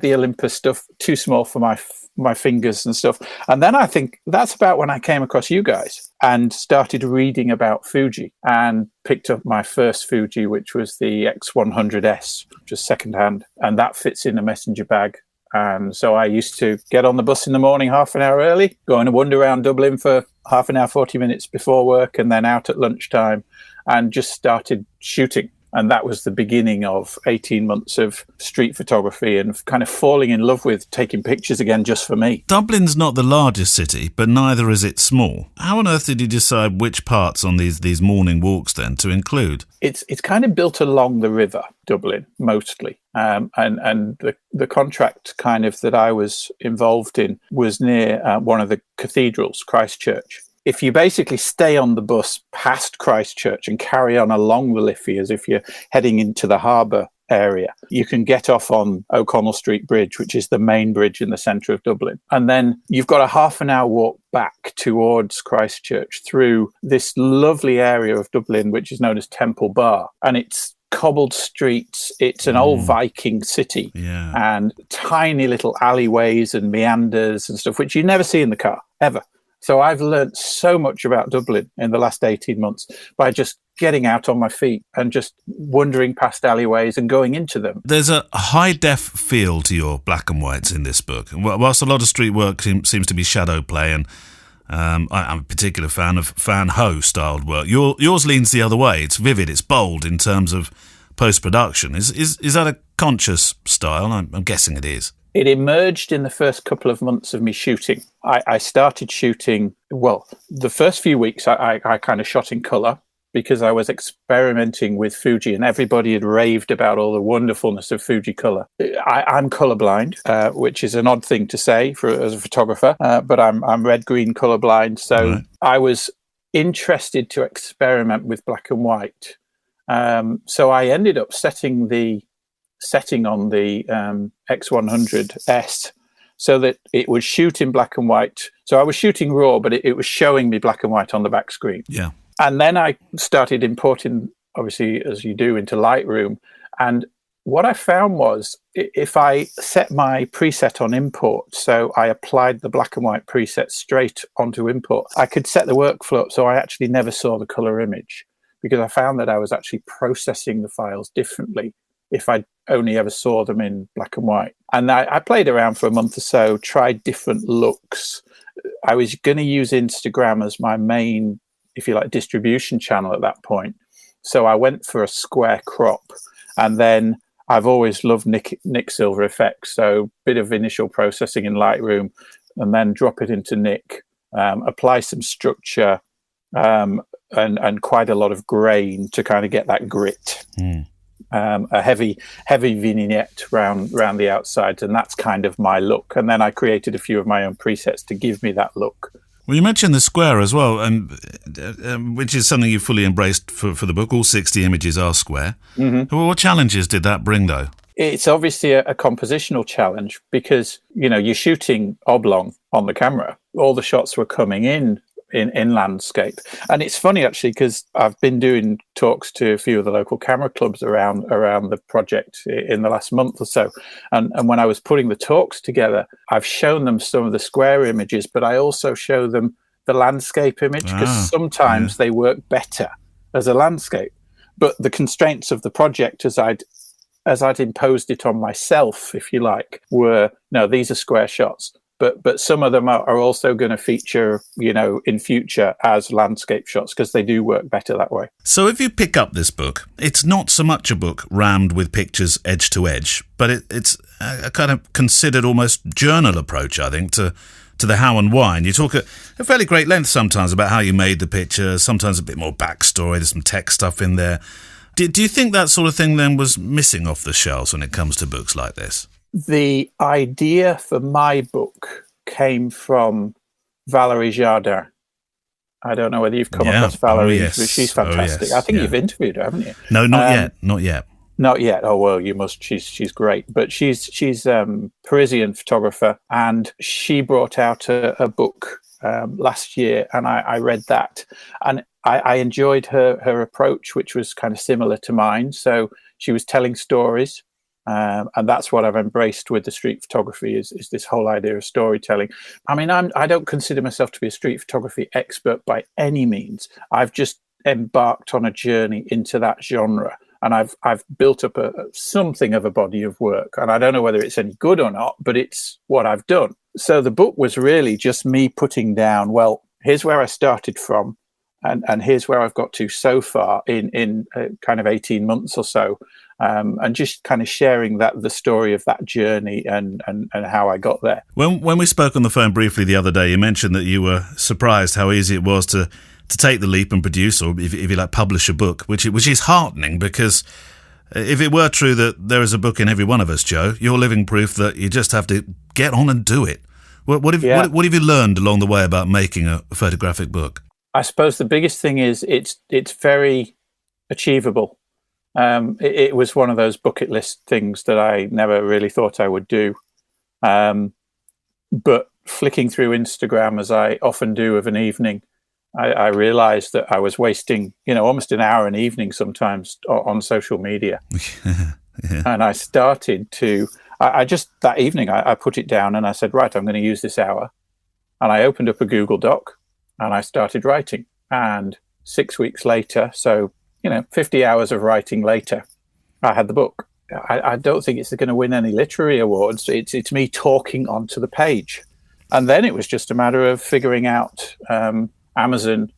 the Olympus stuff, too small for my fingers and stuff. And then I think that's about when I came across you guys and started reading about Fuji, and picked up my first Fuji, which was the X100S, just secondhand. And that fits in a messenger bag. And so I used to get on the bus in the morning half an hour early, go and wander around Dublin for half an hour, 40 minutes before work, and then out at lunchtime, and just started shooting. And that was the beginning of 18 months of street photography and kind of falling in love with taking pictures again just for me. Dublin's not the largest city, but neither is it small. How on earth did you decide which parts on these morning walks then to include? It's kind of built along the river, Dublin, mostly. And the contract kind of that I was involved in was near one of the cathedrals, Christchurch. If you basically stay on the bus past Christchurch and carry on along the Liffey as if you're heading into the harbour area, you can get off on O'Connell Street Bridge, which is the main bridge in the centre of Dublin. And then you've got a half an hour walk back towards Christchurch through this lovely area of Dublin, which is known as Temple Bar. And it's cobbled streets. It's an old Viking city, and tiny little alleyways and meanders and stuff, which you never see in the car, ever. So I've learnt so much about Dublin in the last 18 months by just getting out on my feet and just wandering past alleyways and going into them. There's a high-def feel to your black and whites in this book. Whilst a lot of street work seems to be shadow play, and I'm a particular fan of Van Ho-styled work, yours leans the other way. It's vivid, it's bold in terms of post-production. Is that a conscious style? I'm guessing it is. It emerged in the first couple of months of me shooting. I started shooting, the first few weeks I kind of shot in colour because I was experimenting with Fuji, and everybody had raved about all the wonderfulness of Fuji colour. I'm colourblind, which is an odd thing to say as a photographer, but I'm red-green colourblind. So I was interested to experiment with black and white. So I ended up setting on the X100S so that it would shoot in black and white. So I was shooting raw, but it was showing me black and white on the back screen. Yeah. And then I started importing, obviously, as you do, into Lightroom. And what I found was if I set my preset on import, so I applied the black and white preset straight onto import, I could set the workflow up so I actually never saw the color image, because I found that I was actually processing the files differently if I only ever saw them in black and white. And I played around for a month or so, tried different looks. I was going to use Instagram as my main, if you like, distribution channel at that point. So I went for a square crop. And then I've always loved Nick Silver effects. So bit of initial processing in Lightroom, and then drop it into Nick, apply some structure, and quite a lot of grain to kind of get that grit. A heavy vignette round the outsides, and that's kind of my look. And then I created a few of my own presets to give me that look. Well, you mentioned the square as well, which is something you fully embraced for the book. All 60 images are square. Mm-hmm. What challenges did that bring, though? It's obviously a compositional challenge because, you're shooting oblong on the camera. All the shots were coming in landscape. And it's funny, actually, because I've been doing talks to a few of the local camera clubs around the project in the last month or so. And when I was putting the talks together, I've shown them some of the square images, but I also show them the landscape image, because sometimes they work better as a landscape. But the constraints of the project, as I'd imposed it on myself, if you like, were, no, these are square shots. but some of them are also going to feature, in future as landscape shots, because they do work better that way. So if you pick up this book, it's not so much a book rammed with pictures edge to edge, but it's a kind of considered almost journal approach, I think, to the how and why. And you talk at a fairly great length sometimes about how you made the picture, sometimes a bit more backstory, there's some tech stuff in there. Do you think that sort of thing then was missing off the shelves when it comes to books like this? The idea for my book came from Valerie Jardin. I don't know whether you've come across Valerie, but she's fantastic. I think you've interviewed her, haven't you? No, not yet. Not yet. Oh well, you must. She's great. But she's Parisian photographer, and she brought out a book last year, and I read that, and I enjoyed her approach, which was kind of similar to mine. So she was telling stories. And that's what I've embraced with the street photography is this whole idea of storytelling. I mean, I don't consider myself to be a street photography expert by any means. I've just embarked on a journey into that genre, and I've built up something of a body of work. And I don't know whether it's any good or not, but it's what I've done. So the book was really just me putting down, well, here's where I started from, and here's where I've got to so far in kind of 18 months or so. And just kind of sharing the story of that journey and how I got there. When we spoke on the phone briefly the other day, you mentioned that you were surprised how easy it was to take the leap and produce, or if you like, publish a book, which is heartening, because if it were true that there is a book in every one of us, Joe, you're living proof that you just have to get on and do it. What have you learned along the way about making a photographic book? I suppose the biggest thing is it's very achievable. It was one of those bucket list things that I never really thought I would do. But flicking through Instagram, as I often do of an evening, I realized that I was wasting, almost an hour an evening sometimes on social media. Yeah. And I started to, that evening, I put it down and I said, right, I'm going to use this hour. And I opened up a Google Doc and I started writing. And 6 weeks later, 50 hours of writing later, I had the book. I don't think it's going to win any literary awards. It's me talking onto the page. And then it was just a matter of figuring out Amazon,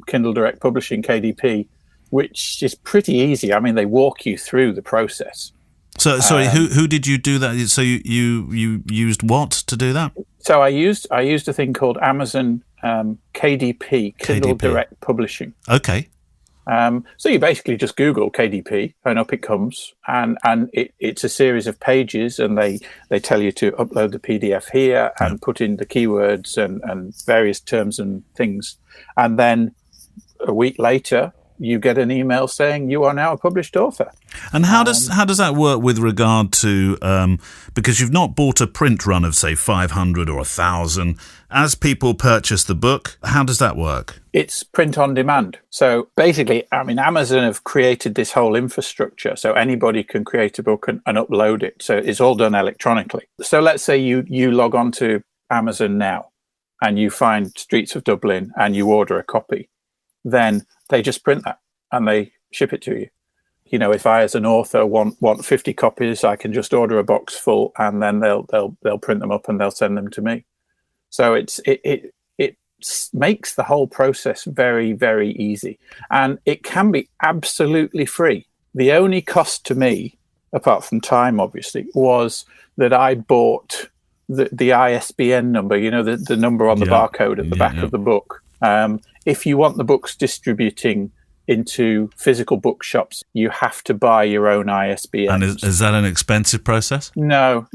Kindle Direct Publishing, KDP, which is pretty easy. I mean, they walk you through the process. So, sorry, who did you do that? So you used what to do that? So I used a thing called Amazon KDP, Kindle Direct Publishing. Okay. So you basically just Google KDP and up it comes, and it's a series of pages, and they tell you to upload the PDF here and put in the keywords and various terms and things. And then a week later, you get an email saying you are now a published author. And how does that work with regard to, because you've not bought a print run of, say, 500 or 1,000, as people purchase the book, how does that work? It's print on demand. So basically, I mean, Amazon have created this whole infrastructure so anybody can create a book and upload it. So it's all done electronically. So let's say you log on to Amazon now and you find Streets of Dublin and you order a copy. Then they just print that and they ship it to you. If I as an author want 50 copies, I can just order a box full and then they'll print them up and they'll send them to me. So it makes the whole process very, very easy, and it can be absolutely free. The only cost to me, apart from time, obviously, was that I bought the ISBN number. The number on the barcode at the back of the book. If you want the books distributing into physical bookshops, you have to buy your own ISBN. And is that an expensive process? No.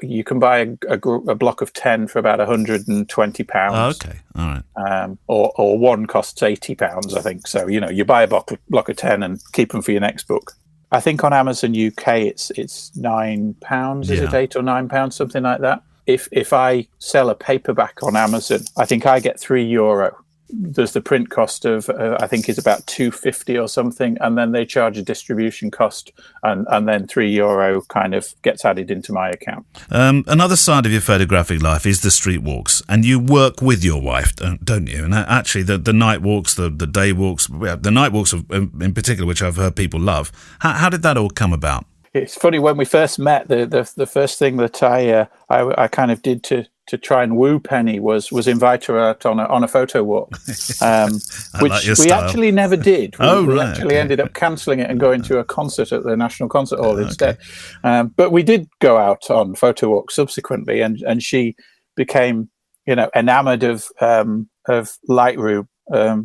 You can buy a block of 10 for about £120. Oh, okay, all right. Or one costs £80, I think. So you buy a block of 10 and keep them for your next book. I think on Amazon UK it's £9. Is it £8 or £9, something like that? If I sell a paperback on Amazon, I think I get €3. There's the print cost of I think is about £2.50 or something, and then they charge a distribution cost, and then €3 kind of gets added into my account. Another side of your photographic life is the street walks, and you work with your wife, don't you? And actually, the night walks, the day walks, the night walks in particular, which I've heard people love. How did that all come about? It's funny, when we first met, the first thing that I kind of did to to try and woo Penny was invite her out on a photo walk, which like your we style. actually never did. We actually okay. ended up cancelling it and going to a concert at the National Concert Hall instead. But we did go out on photo walks subsequently, and she became, enamoured of Lightroom.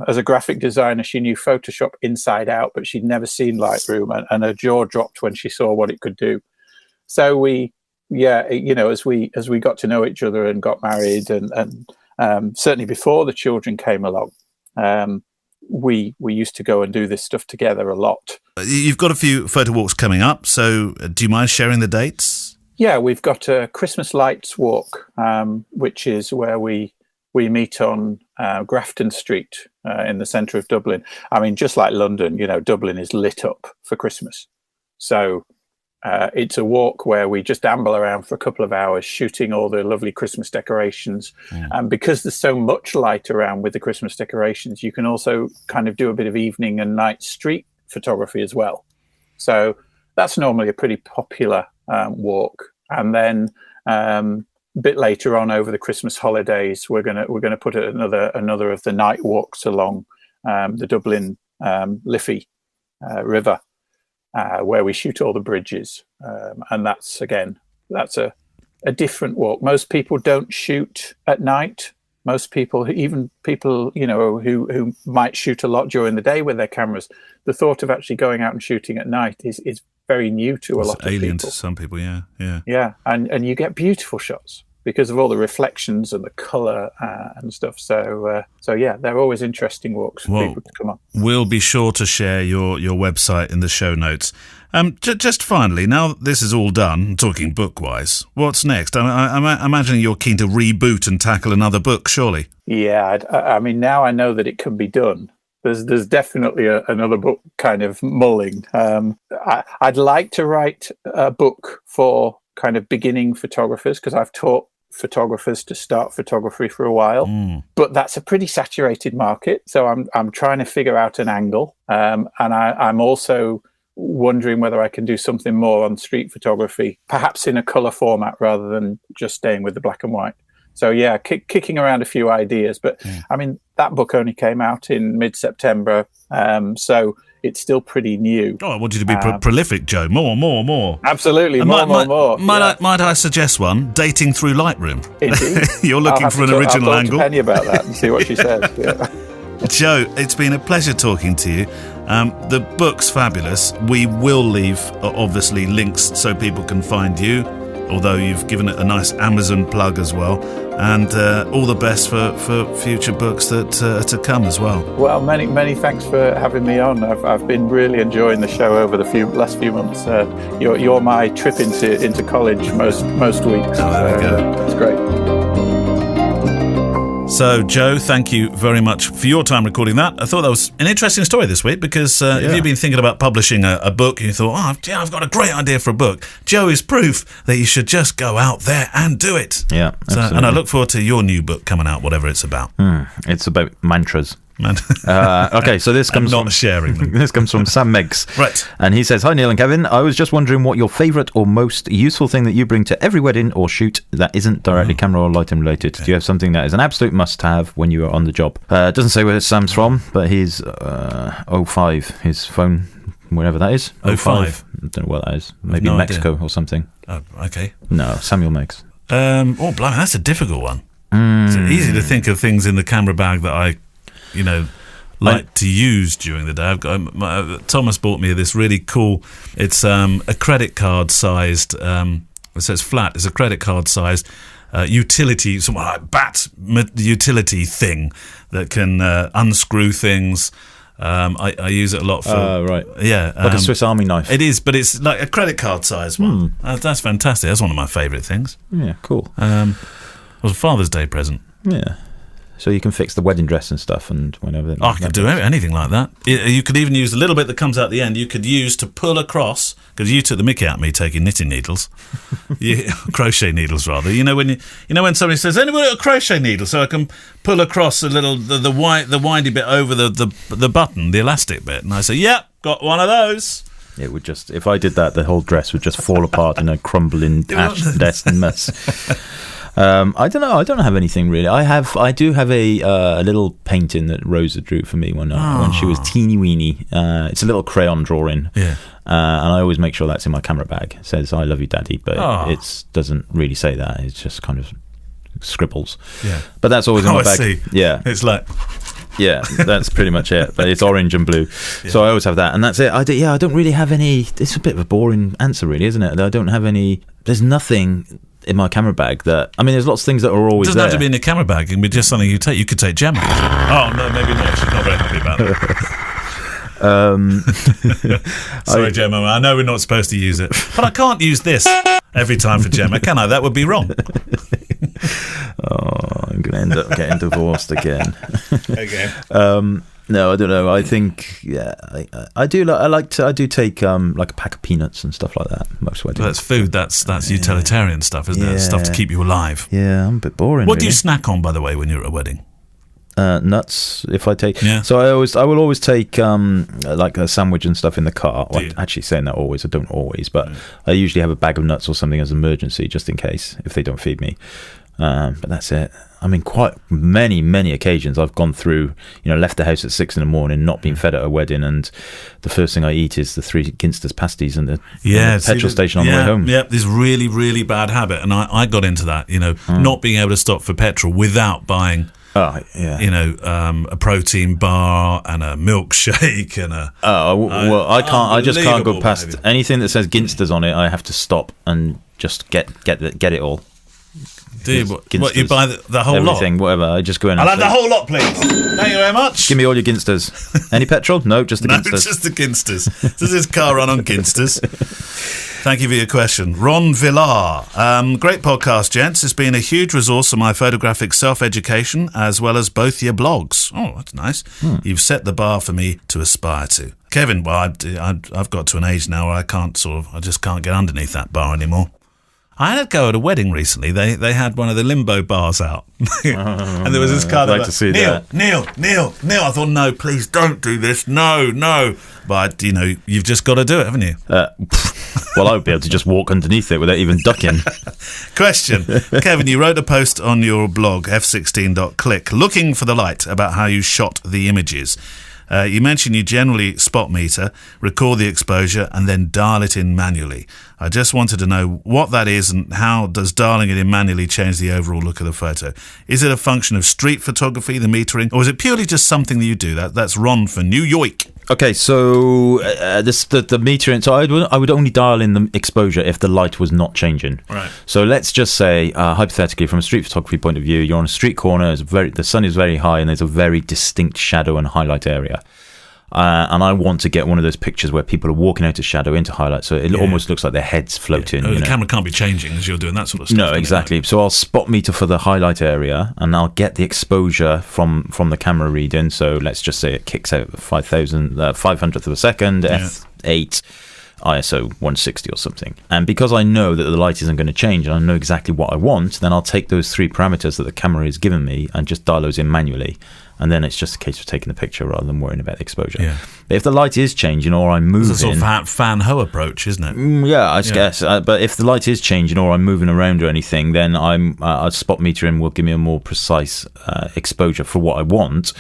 As a graphic designer, she knew Photoshop inside out, but she'd never seen Lightroom, and her jaw dropped when she saw what it could do. So as we got to know each other and got married, and certainly before the children came along, we used to go and do this stuff together a lot. You've got a few photo walks coming up, so do you mind sharing the dates? Yeah, we've got a Christmas Lights Walk, which is where we meet on Grafton Street in the centre of Dublin. I mean, just like London, Dublin is lit up for Christmas. So it's a walk where we just amble around for a couple of hours, shooting all the lovely Christmas decorations. And because there's so much light around with the Christmas decorations, you can also kind of do a bit of evening and night street photography as well. So that's normally a pretty popular walk. And then a bit later on over the Christmas holidays, we're gonna put another of the night walks along the Dublin Liffey River, where we shoot all the bridges, and that's a different walk. Most people don't shoot at night. Most people, even people who might shoot a lot during the day with their cameras, the thought of actually going out and shooting at night is very new to a lot of people. Alien to some people, yeah. Yeah, and you get beautiful shots because of all the reflections and the colour and stuff. So yeah, they're always interesting walks for people to come on. We'll be sure to share your website in the show notes. Just finally, now this is all done, talking book-wise, what's next? I'm imagining you're keen to reboot and tackle another book, surely? Yeah, I mean, now I know that it can be done. There's definitely another book kind of mulling. I'd like to write a book for kind of beginning photographers, because I've taught photographers to start photography for a while, but that's a pretty saturated market. So I'm trying to figure out an angle, and I'm also wondering whether I can do something more on street photography, perhaps in a colour format rather than just staying with the black and white. So yeah, kicking around a few ideas, but I mean, that book only came out in mid-September, so it's still pretty new. Oh, I want you to be prolific, Joe. More. Absolutely, more. Might I suggest one? Dating through Lightroom. Indeed. You're looking for an original I'll angle. I'll talk to Penny about that and see what she says. Yeah. Joe, it's been a pleasure talking to you. The book's fabulous. We will leave, obviously, links so people can find you, although you've given it a nice Amazon plug as well. And all the best for future books that are to come as well. Well, many thanks for having me on. I've been really enjoying the show over the last few months. You're my trip into college most weeks. Oh, there we go. It's great. So, Joe, thank you very much for your time recording that. I thought that was an interesting story this week because if you've been thinking about publishing a book and you thought, I've got a great idea for a book, Joe is proof that you should just go out there and do it. Yeah, absolutely. And I look forward to your new book coming out, whatever it's about. It's about mantras. Man. Okay, so this comes not from sharing them. This comes from Sam Meggs, Right. And he says, "Hi Neil and Kevin. I was just wondering what your favourite or most useful thing that you bring to every wedding or shoot that isn't directly camera or lighting related. Do you have something that is an absolute must-have when you are on the job?" It doesn't say where Sam's from, but he's 05. His phone, wherever that is. 05. I don't know what that is. Maybe no Mexico or something. Oh, okay. No, Samuel Meggs. Oh, blimey, that's a difficult one. It's easy to think of things in the camera bag that I like to use during the day. I've got Thomas bought me this really cool. It's a credit card sized. It says flat. It's a credit card sized utility, something like bat utility thing that can unscrew things. I use it a lot for right. Yeah, Like a Swiss Army knife. It is, but it's like a credit card size one. That's fantastic. That's one of my favourite things. Yeah, cool. It was a Father's Day present. Yeah. So you can fix the wedding dress and stuff and whenever. I could do anything like that. You could even use a little bit that comes out the end. You could use to pull across, because you took the mickey out of me taking knitting needles, crochet needles rather. When somebody says, "Anyone got a crochet needle so I can pull across a little the windy bit over the button, the elastic bit?" And I say, "Yep, got one of those." It would just, if I did that, the whole dress would just fall apart in a crumbling ash mess. I don't know. I don't have anything really. I do have a little painting that Rosa drew for me when she was teeny weeny. It's a little crayon drawing. Yeah. And I always make sure that's in my camera bag. It says "I love you, Daddy," but it doesn't really say that. It's just kind of scribbles. Yeah. But that's always in my bag. I see. Yeah. It's like. Yeah, that's pretty much it. But it's orange and blue, so I always have that, and that's it. I don't really have any. It's a bit of a boring answer, really, isn't it? I don't have any. There's nothing in my camera bag that. I mean, there's lots of things that are always It doesn't there. have to be in your camera bag. It can be just something you take. You could take Gemma. Oh no, maybe not. She's not very happy about it. Sorry, Gemma. I know we're not supposed to use it, but I can't use this every time for Gemma, can I? That would be wrong. I'm going to end up getting divorced again. Okay. No, I don't know. I think I do. I do take like a pack of peanuts and stuff like that. Most weddings. Well, that's food. That's utilitarian stuff, isn't it? It's stuff to keep you alive. Yeah, I'm a bit boring. What do you snack on, by the way, when you're at a wedding? Nuts. If I take, Yeah. So I will always take like a sandwich and stuff in the car. Well, actually, saying that always, I don't always, but I usually have a bag of nuts or something as an emergency, just in case if they don't feed me. But that's it. I mean, quite many occasions I've gone through, left the house at 6 a.m, not been fed at a wedding, and the first thing I eat is the 3 Ginsters pasties and the petrol station on the way home. Yeah, this really, really bad habit, and I got into that, not being able to stop for petrol without buying a protein bar and a milkshake and a. I can't. I just can't go past behavior. anything that says Ginsters on it. I have to stop and just get it all. Do you? What you buy the whole everything, lot? Whatever. I just go in. I'll have and the whole lot, please. Thank you very much. Give me all your Ginsters. Any petrol? No, just the No, Ginsters. just the Ginsters. Does this car run on Ginsters? Thank you for your question. Ron Villar. Great podcast, gents. It's been a huge resource for my photographic self-education as well as both your blogs. Oh, that's nice. You've set the bar for me to aspire to. Kevin, well, I've got to an age now where I just can't get underneath that bar anymore. I had a go at a wedding recently. They had one of the limbo bars out. And there was this car that to see that. Neil. I thought, no, please don't do this. No. But, you've just got to do it, haven't you? Well, I would be able to just walk underneath it without even ducking. Question. Kevin, you wrote a post on your blog, f16.click, looking for the light about how you shot the images. You mentioned you generally spot meter, record the exposure, and then dial it in manually. I just wanted to know what that is and how does dialing it in manually change the overall look of the photo. Is it a function of street photography, the metering, or is it purely just something that you do? That's Ron for New York. Okay, so the metering. So I would only dial in the exposure if the light was not changing. Right. So let's just say, hypothetically, from a street photography point of view, you're on a street corner. The sun is very high, and there's a very distinct shadow and highlight area. And I want to get one of those pictures where people are walking out of shadow into highlight, so it almost looks like their head's floating. The camera can't be changing as you're doing that sort of stuff. No, exactly. So I'll spot meter for the highlight area, and I'll get the exposure from the camera reading. So let's just say it kicks out 500th of a second, f8. ISO 160 or something. And because I know that the light isn't going to change and I know exactly what I want, then I'll take those 3 parameters that the camera has given me and just dial those in manually. And then it's just a case of taking the picture rather than worrying about the exposure. Yeah. But if the light is changing or I'm moving... It's a sort of fan ho approach, isn't it? Yeah, I guess. But if the light is changing or I'm moving around or anything, then a spot metering will give me a more precise exposure for what I want.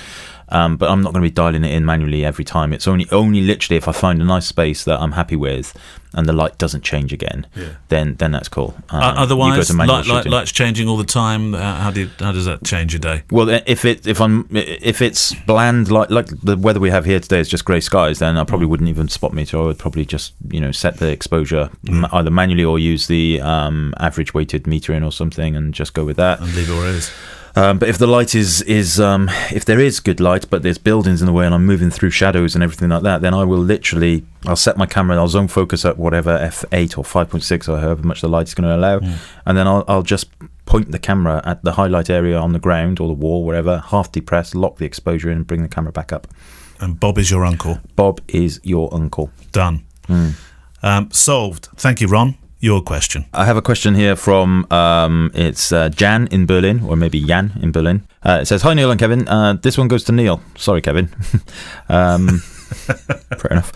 But I'm not going to be dialing it in manually every time. It's only literally if I find a nice space that I'm happy with and the light doesn't change again, then that's cool. Otherwise, light's changing all the time. How does that change your day? Well, if it's bland, like the weather we have here today is just grey skies, then I probably wouldn't even spot meter. I would probably just set the exposure either manually or use the average weighted metering or something and just go with that and leave it where it is. But if the light is if there is good light, but there's buildings in the way and I'm moving through shadows and everything like that, then I'll set my camera, I'll zone focus at whatever f8 or 5.6 or however much the light is going to allow, and then I'll just point the camera at the highlight area on the ground or the wall, wherever, half depress, lock the exposure in and bring the camera back up. And Bob is your uncle? Bob is your uncle. Done. Solved. Thank you, Ron. Your question. I have a question here from it's Jan in Berlin, or maybe Jan in Berlin. It says, "Hi Neil and Kevin. This one goes to Neil. Sorry, Kevin. Fair enough.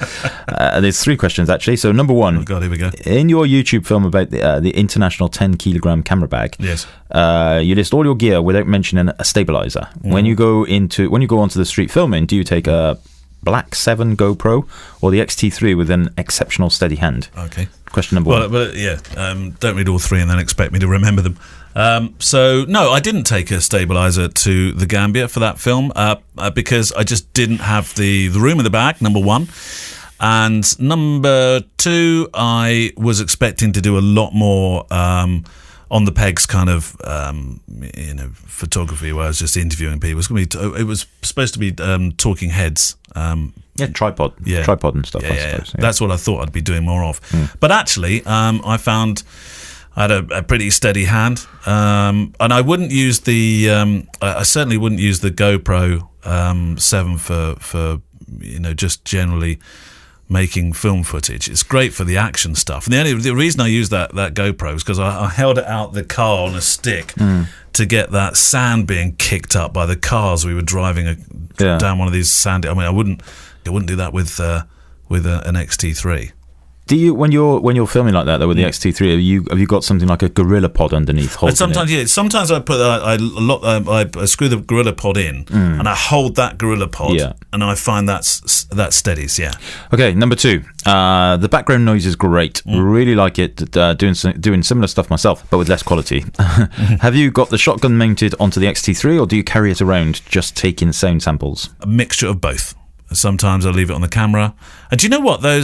There's 3 questions, actually. So, number 1. Oh, God, here we go. In your YouTube film about the international 10-kilogram camera bag, Yes. You list all your gear without mentioning a stabilizer. When you go onto the street filming, do you take a Black 7 GoPro or the X-T3 with an exceptional steady hand? Okay. Question number 1. Well, yeah. Don't read all 3 and then expect me to remember them. So no, I didn't take a stabilizer to the Gambia for that film because I just didn't have the room in the bag. Number 1, and number 2, I was expecting to do a lot more on the pegs kind of photography where I was just interviewing people. It was supposed to be talking heads. Tripod and stuff. I suppose. Yeah. That's what I thought I'd be doing more of. But actually, I found I had a pretty steady hand, and I wouldn't use I certainly wouldn't use the GoPro 7 for just generally making film footage. It's great for the action stuff. And the reason I used that GoPro is because I held it out the car on a stick to get that sand being kicked up by the cars we were driving down one of these sandy. I mean, I wouldn't do that with an XT3. Do you, when you're filming like that though with the XT3, have you got something like a Gorilla Pod underneath? Sometimes, yeah. Sometimes I put I screw the Gorilla Pod in and I hold that Gorilla Pod, and I find that steadies. Yeah. Okay, number 2. The background noise is great. Really like it. Doing similar stuff myself, but with less quality. Have you got the shotgun mounted onto the XT3, or do you carry it around just taking sound samples? A mixture of both. Sometimes I leave it on the camera. And do you know what? I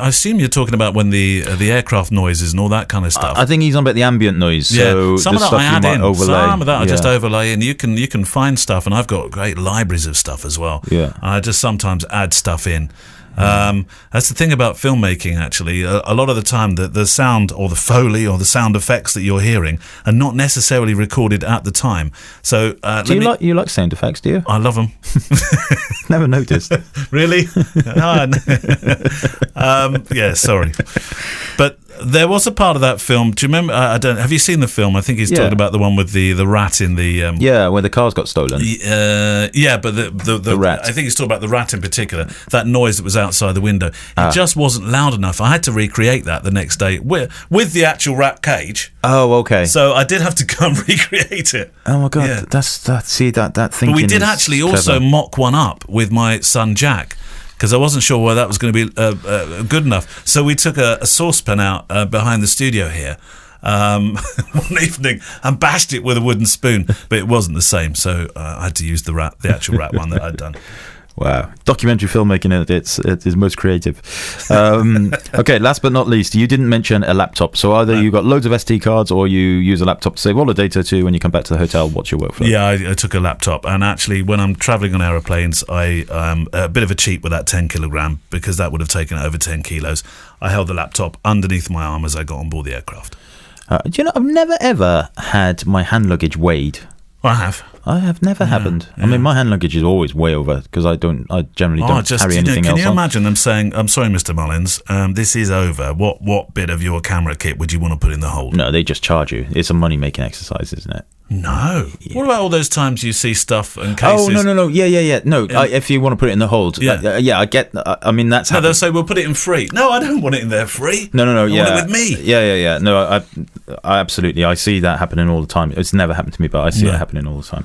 assume you're talking about when the aircraft noises and all that kind of stuff. I think he's on about the ambient noise. So some of that I add in. Overlay. Some of that I just overlay in. You can find stuff, and I've got great libraries of stuff as well. Yeah. I just sometimes add stuff in. That's the thing about filmmaking, actually. A lot of the time, the sound or the Foley or the sound effects that you're hearing are not necessarily recorded at the time. So, you like sound effects, do you? I love them. Never noticed. Really? Yeah, sorry. But there was a part of that film. Do you remember? Have you seen the film? I think he's talking about the one with the rat in the. Where the cars got stolen. But the rat. I think he's talking about the rat in particular. That noise that was outside the window. It just wasn't loud enough. I had to recreate that the next day with the actual rat cage. Oh, okay. So I did have to go and recreate it. Oh my God, yeah. That thing. But we did actually also mock one up with my son Jack, because I wasn't sure whether that was going to be good enough. So we took a saucepan out behind the studio here one evening and bashed it with a wooden spoon, but it wasn't the same. So I had to use the actual rat one that I'd done. Wow. Documentary filmmaking at its most creative. Okay, last but not least, you didn't mention a laptop. So either you got loads of SD cards or you use a laptop to save all the data to when you come back to the hotel. What's your workflow? Yeah, I took a laptop. And actually, when I'm travelling on aeroplanes, I a bit of a cheat with that 10 kilogram, because that would have taken over 10 kilos. I held the laptop underneath my arm as I got on board the aircraft. Do you know, I've never ever had my hand luggage weighed. I have. I have never happened. Yeah. I mean, my hand luggage is always way over because I generally don't carry anything else. Can you imagine them saying, "I'm sorry, Mr. Mullins, this is over. What bit of your camera kit would you want to put in the hold?" No, they just charge you. It's a money-making exercise, isn't it? No. Yeah. What about all those times you see stuff and cases? Oh, no. Yeah. No, if you want to put it in the hold. Yeah, I get. I mean, that's. No, they'll say, "We'll put it in free." No, I don't want it in there free. No. I want it with me. Yeah. No, I absolutely. I see that happening all the time. It's never happened to me, but I see it happening all the time.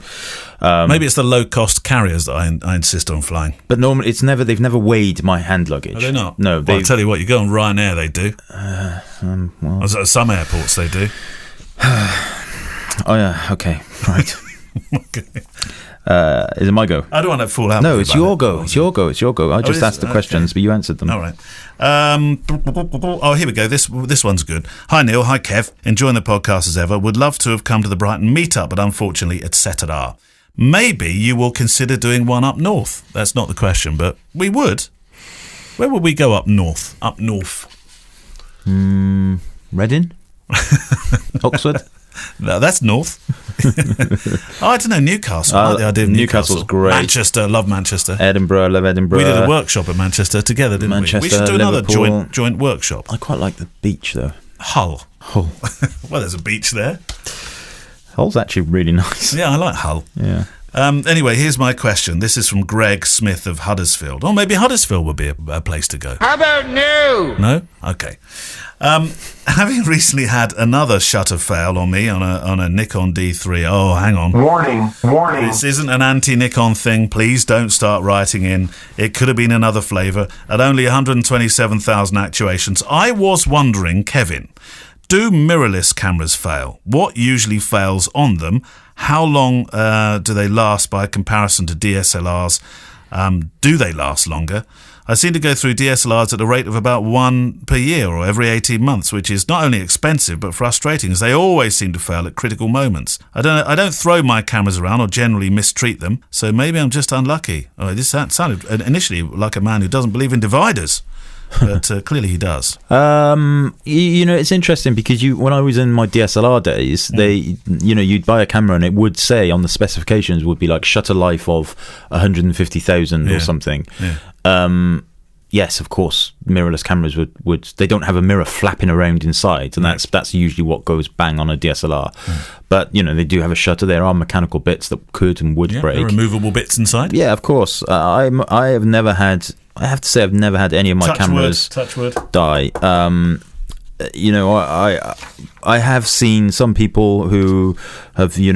Maybe it's the low-cost carriers that I insist on flying. But normally, they've never weighed my hand luggage. Are they not? No. Well, I'll tell you what. You go on Ryanair, they do. At some airports, they do. Oh yeah, okay, right. Okay. Is it my go? I don't want to fall out. No, it's your go. It's your go. I just asked the questions, but you answered them. All right. Here we go. This one's good. Hi Neil. Hi Kev. Enjoying the podcast as ever. Would love to have come to the Brighton meetup, but unfortunately, etc. Maybe you will consider doing one up north. That's not the question, but we would. Where would we go up north? Up north. Reading. Oxford. No, that's north. I don't know, Newcastle. I like the idea of Newcastle's great. Manchester, love Manchester. Edinburgh, love Edinburgh. We did a workshop at Manchester together, didn't we? We should do another joint workshop. I quite like the beach, though. Hull. Well, there's a beach there. Hull's actually really nice. Yeah, I like Hull. Yeah. Anyway, here's my question. This is from Greg Smith of Huddersfield. Or maybe Huddersfield would be a place to go. How about no? No? Okay. Having recently had another shutter fail on me on a Nikon D3. Oh, hang on. Warning. This isn't an anti-Nikon thing. Please don't start writing in. It could have been another flavour. At only 127,000 actuations. I was wondering, Kevin, do mirrorless cameras fail? What usually fails on them? How long do they last by comparison to DSLRs? Do they last longer? I seem to go through DSLRs at a rate of about one per year or every 18 months, which is not only expensive but frustrating, as they always seem to fail at critical moments. I don't throw my cameras around or generally mistreat them, so maybe I'm just unlucky. Oh, this sounded initially like a man who doesn't believe in dividers, but clearly he does. It's interesting because when I was in my DSLR days, you'd buy a camera and it would say on the specifications would be like shutter life of 150,000 or something. Yeah. Yes, of course, mirrorless cameras would they don't have a mirror flapping around inside, and that's usually what goes bang on a DSLR. But they do have a shutter. There are mechanical bits that could and would break. There are removable bits inside. Yeah, of course. I have never had. I have to say, I've never had any of my cameras die. I have seen some people who have, I don't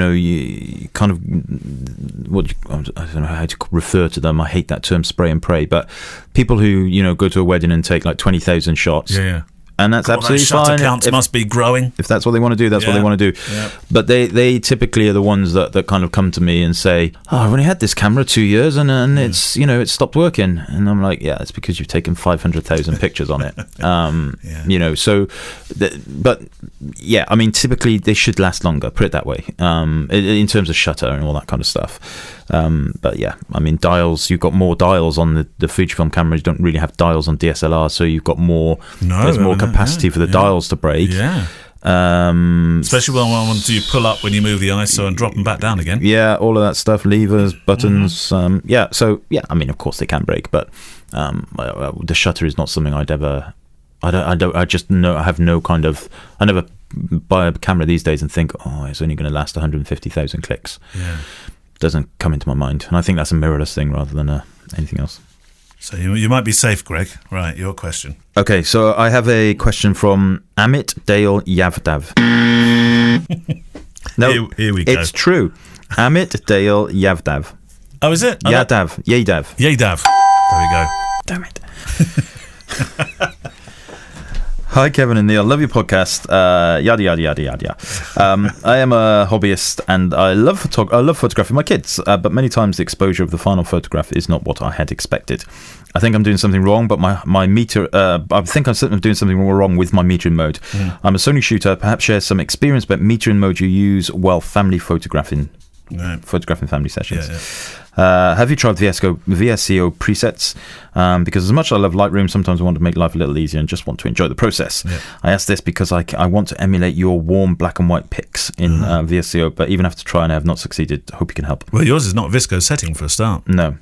know how to refer to them. I hate that term, spray and pray. But people who, go to a wedding and take like 20,000 shots. Yeah. And that's absolutely fine. Shutter counts must be growing. If that's what they want to do, that's what they want to do. Yeah. But they typically are the ones that kind of come to me and say, I've only had this camera 2 years and it's, it's stopped working. And I'm like, it's because you've taken 500,000 pictures on it. Typically they should last longer, put it that way, in terms of shutter and all that kind of stuff. Dials, you've got more dials on the Fujifilm cameras. You don't really have dials on DSLR, so you've got more capacity for the dials to break. Especially when you pull up when you move the ISO and drop them back down again. All of that stuff, levers, buttons. Of course they can break, but the shutter is not something I'd ever. I just know. I have no kind of. I never buy a camera these days and think, it's only going to last 150,000 clicks. Doesn't come into my mind, and I think that's a mirrorless thing rather than anything else. So you might be safe, Greg. Right, your question. Okay, so I have a question from Amit Dale Yavdav. No, here we go. It's true. Amit Dale Yavdav. Oh, is it? Yadav. Yadav. There we go. Damn it. Hi, Kevin and Neil. Love your podcast. Yada yada yada yada. I am a hobbyist and I love photographing my kids. But many times the exposure of the final photograph is not what I had expected. I think I'm doing something wrong, but my meter. I think I'm doing something wrong with my metering mode. I'm a Sony shooter. Perhaps share some experience about metering mode you use while photographing family sessions. Have you tried VSCO presets? Because as much as I love Lightroom, sometimes I want to make life a little easier and just want to enjoy the process. I ask this because I want to emulate your warm black and white pics in VSCO, but even after trying, I have not succeeded. Hope you can help. Well, yours is not a VSCO setting for a start. No.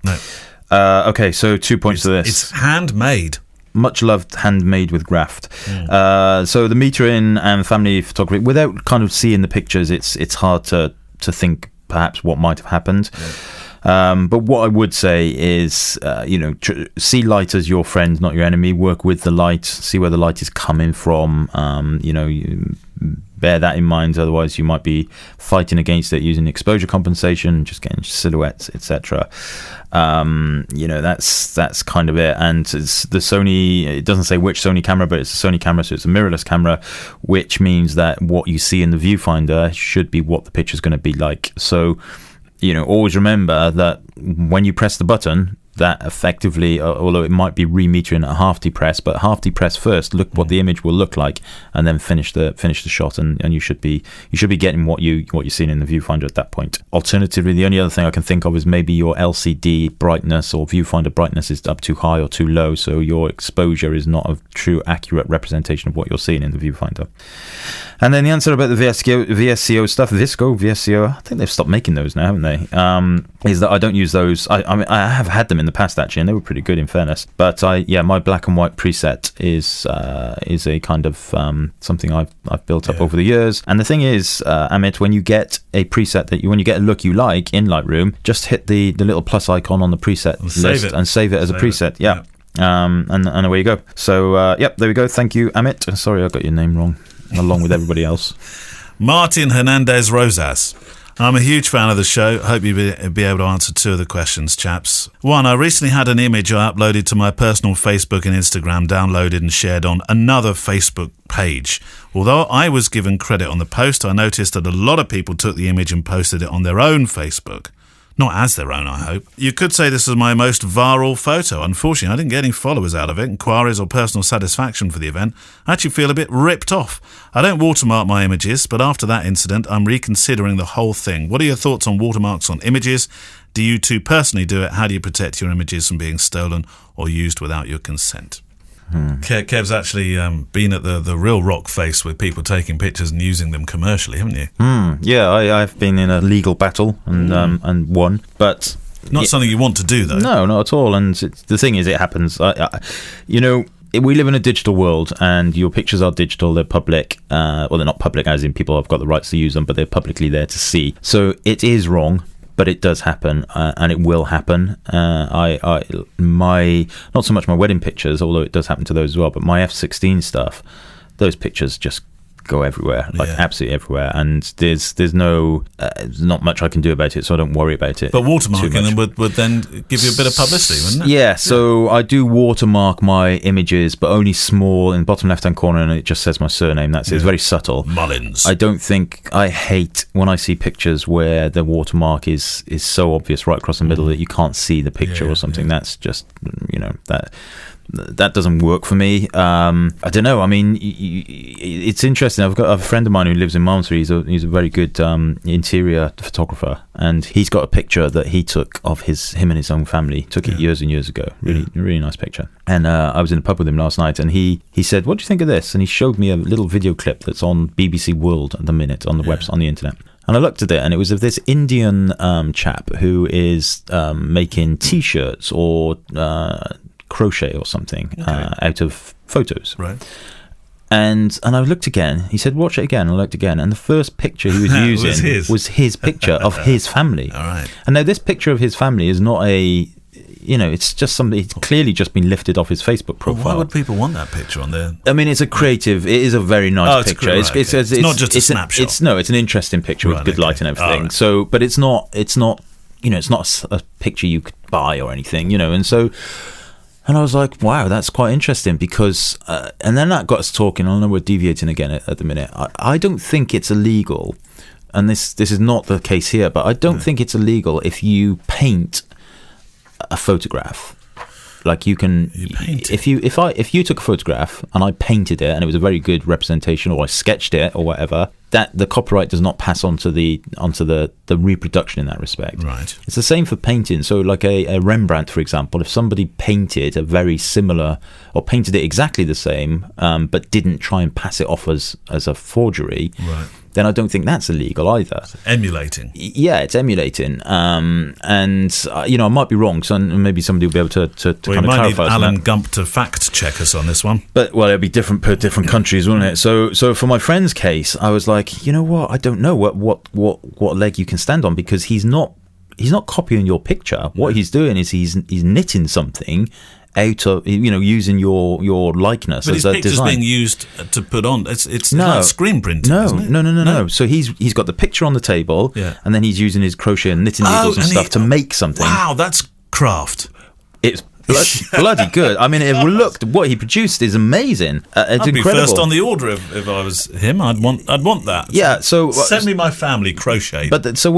Okay, so 2 points to this. It's handmade. Much loved, handmade with graft. So the metering and family photography, without kind of seeing the pictures, it's hard to think perhaps what might have happened. But what I would say is, see light as your friend, not your enemy. Work with the light, see where the light is coming from. You bear that in mind, otherwise you might be fighting against it using exposure compensation, just getting silhouettes, etc. That's kind of it. And it's the Sony, it doesn't say which Sony camera, but it's a Sony camera, so it's a mirrorless camera, which means that what you see in the viewfinder should be what the picture is going to be like. So always remember that when you press the button, that effectively, although it might be remetering at a half depress, but half depress first, look what the image will look like, and then finish the shot, and you should be getting what you're seeing in the viewfinder at that point. Alternatively, the only other thing I can think of is maybe your LCD brightness or viewfinder brightness is up too high or too low, so your exposure is not a true accurate representation of what you're seeing in the viewfinder. And then the answer about the VSCO stuff, VSCO, I think they've stopped making those now, haven't they? is that I don't use those. I mean, I have had them in the past actually, and they were pretty good in fairness. But my black and white preset is a kind of something I've built up over the years. And the thing is, Amit, when you get a preset when you get a look you like in Lightroom, just hit the little plus icon on the preset list and save it as a preset. Yeah. And away you go. So there we go. Thank you, Amit. Sorry, I got your name wrong, along with everybody else. Martin Hernandez Rosas. I'm a huge fan of the show. Hope you'll be able to answer two of the questions, chaps. One, I recently had an image I uploaded to my personal Facebook and Instagram downloaded and shared on another Facebook page. Although I was given credit on the post, I noticed that a lot of people took the image and posted it on their own Facebook. Not as their own, I hope. You could say this is my most viral photo. Unfortunately, I didn't get any followers out of it, inquiries or personal satisfaction for the event. I actually feel a bit ripped off. I don't watermark my images, but after that incident, I'm reconsidering the whole thing. What are your thoughts on watermarks on images? Do you two personally do it? How do you protect your images from being stolen or used without your consent? Kev's actually been at the real rock face with people taking pictures and using them commercially, haven't you? Yeah, I've been in a legal battle and won, but not something you want to do, though. No, not at all. And the thing is, it happens. We live in a digital world, and your pictures are digital. They're public. Well, they're not public, as in people have got the rights to use them, but they're publicly there to see. So it is wrong. But it does happen, and it will happen. Not so much my wedding pictures, although it does happen to those as well. But my F16 stuff, those pictures just go everywhere, absolutely everywhere. And there's not much I can do about it, so I don't worry about it. But watermarking them would then give you a bit of publicity, wouldn't it? Yeah. So I do watermark my images, but only small in the bottom left-hand corner, and it just says my surname. That's it. It's very subtle. Mullins. I hate when I see pictures where the watermark is so obvious right across the middle that you can't see the picture or something. That's just that doesn't work for me. I don't know. I mean, it's interesting. I've got a friend of mine who lives in Malmesbury. He's a very good interior photographer, and he's got a picture that he took of him and his own family. Took it years and years ago. Really nice picture. And I was in the pub with him last night, and he said, "What do you think of this?" And he showed me a little video clip that's on BBC World at the minute on the website on the internet. And I looked at it, and it was of this Indian chap who is making T-shirts or crochet or something out of photos. Right. And I looked again. He said, "Watch it again." I looked again, and the first picture he was using was his picture of his family. All right. And now this picture of his family is not it's just somebody. It's clearly just been lifted off his Facebook profile. Well, why would people want that picture on there? I mean, it's a creative. It is a very nice picture. It's not just a snapshot. It's an interesting picture with good light and everything. Right. So, but it's not. It's not a picture you could buy or anything. And so. And I was like, wow, that's quite interesting because... and then that got us talking. I know we're deviating again at the minute. I don't think it's illegal, and this is not the case here, but I don't think it's illegal if you paint a photograph. Like you can... If you took a photograph and I painted it and it was a very good representation, or I sketched it or whatever, that the copyright does not pass on to the reproduction in that respect. Right. It's the same for painting. So like a Rembrandt, for example, if somebody painted a very similar or painted it exactly the same, but didn't try and pass it off as a forgery, right, then I don't think that's illegal either. It's emulating. Yeah, it's emulating. And I might be wrong, so maybe somebody will be able to kind of clarify. We might need Alan Gump to fact check us on this one. But it'll be different per different countries, wouldn't it? So for my friend's case, I was like, you know what? I don't know what leg you can stand on, because he's not copying your picture. What he's doing is he's knitting something out of using your likeness. But as his a picture's design. being used to put on. It's like screen printing. No. So he's got the picture on the table, and then he's using his crochet and knitting needles and stuff to make something. Wow, that's craft. It's bloody good. I mean, what he produced is amazing. It's I'd be incredible. First on the order if I was him. I'd want that. Yeah. So send me my family crochet. But that's a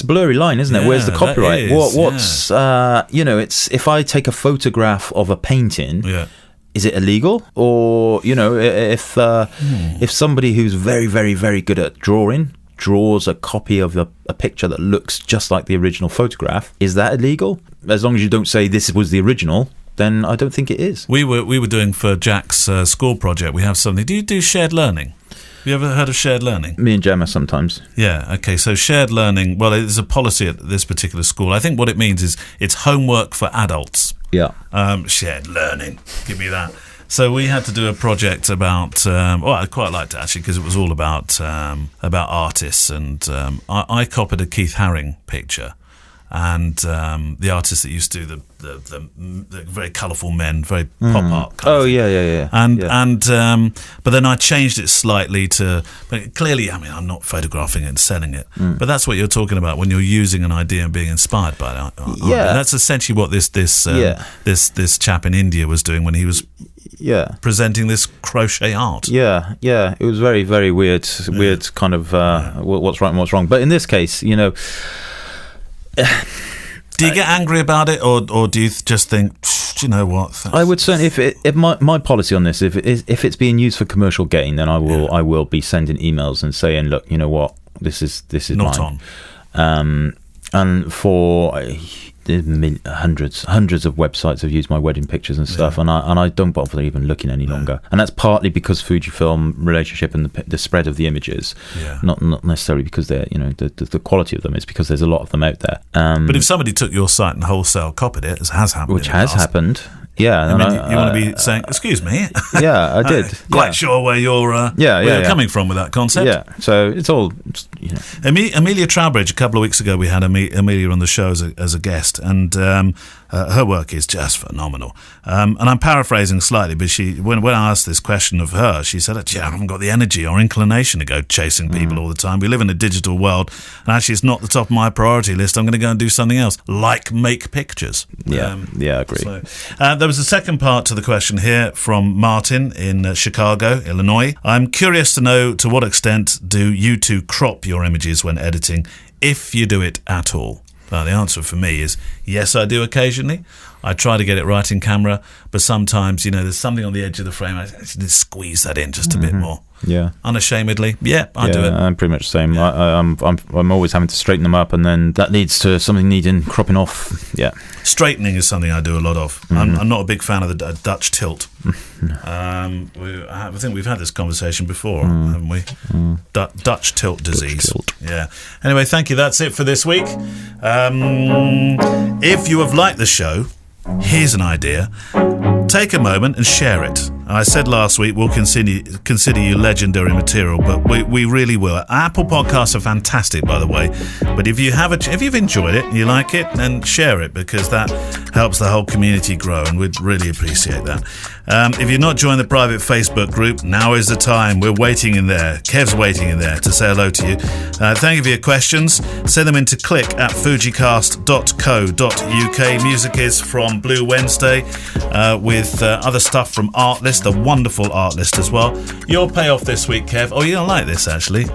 blurry line, isn't it? Where's the copyright? What's it's if I take a photograph of a painting. Yeah. Is it illegal? Or if somebody who's very, very, very good at drawing draws a copy of a picture that looks just like the original photograph, is that illegal? As long as you don't say this was the original, then I don't think it is. We were doing for Jack's school project. We have something. Do you do shared learning? Have you ever heard of shared learning? Me and Gemma sometimes. Yeah, okay. So shared learning, well, it's a policy at this particular school. I think what it means is it's homework for adults. Yeah. Shared learning. Give me that. So we had to do a project about, I quite liked it actually because it was all about artists. And I copied a Keith Haring picture. And the artist that used to do the very colourful men, very pop art. Yeah. But then I changed it slightly to. But clearly, I mean, I'm not photographing it and selling it. But that's what you're talking about when you're using an idea and being inspired by it. Yeah, that's essentially what this chap in India was doing when he was. Yeah, presenting this crochet art. Yeah. It was very, very weird kind of what's right and what's wrong. But in this case, you know. Do you get angry about it, or do you just think, do you know what? I would certainly, if my policy on this, if it's being used for commercial gain, then I will be sending emails and saying, look, you know what, this is not mine. On. And for hundreds of websites have used my wedding pictures and stuff, and I don't bother even looking any longer. And that's partly because Fujifilm relationship and the spread of the images, not necessarily because they're, you know, the quality of them. It's because there's a lot of them out there. But if somebody took your site and wholesale copied it, as has happened, which has happened. Yeah, I mean, you want to be saying, "Excuse me." Yeah, I did. Quite sure where you're coming from with that concept. Yeah, so it's all. You know. Amelia Trowbridge. A couple of weeks ago, we had Amelia on the show as a guest, and her work is just phenomenal. And I'm paraphrasing slightly, but when I asked this question of her, she said, I haven't got the energy or inclination to go chasing people all the time. We live in a digital world, and actually, it's not the top of my priority list. I'm going to go and do something else, like make pictures. Yeah, I agree. So, there was a second part to the question here from Martin in Chicago, Illinois. I'm curious to know, to what extent do you two crop your images when editing, if you do it at all? The answer for me is yes, I do occasionally. I try to get it right in camera, but sometimes, you know, there's something on the edge of the frame. I just squeeze that in just a bit more. Yeah, unashamedly. Yeah, I do it. I'm pretty much the same. Yeah. I'm always having to straighten them up, and then that leads to something needing cropping off. Yeah, straightening is something I do a lot of. I'm not a big fan of the Dutch tilt. I think we've had this conversation before, haven't we? Dutch tilt disease. Dutch tilt. Yeah. Anyway, thank you. That's it for this week. If you have liked the show, here's an idea. Take a moment and share it. I said last week we'll consider you legendary material, but we really will. Apple Podcasts are fantastic, by the way. But if you've enjoyed it and you like it, then share it, because that helps the whole community grow, and we'd really appreciate that. If you're not joined the private Facebook group, now is the time. We're waiting in there. Kev's waiting in there to say hello to you. Thank you for your questions. Send them in to click@fujicast.co.uk. Music is from Blue Wednesday, with other stuff from Artlist, the wonderful Artlist as well. Your payoff this week, Kev. Oh, you don't like this, actually.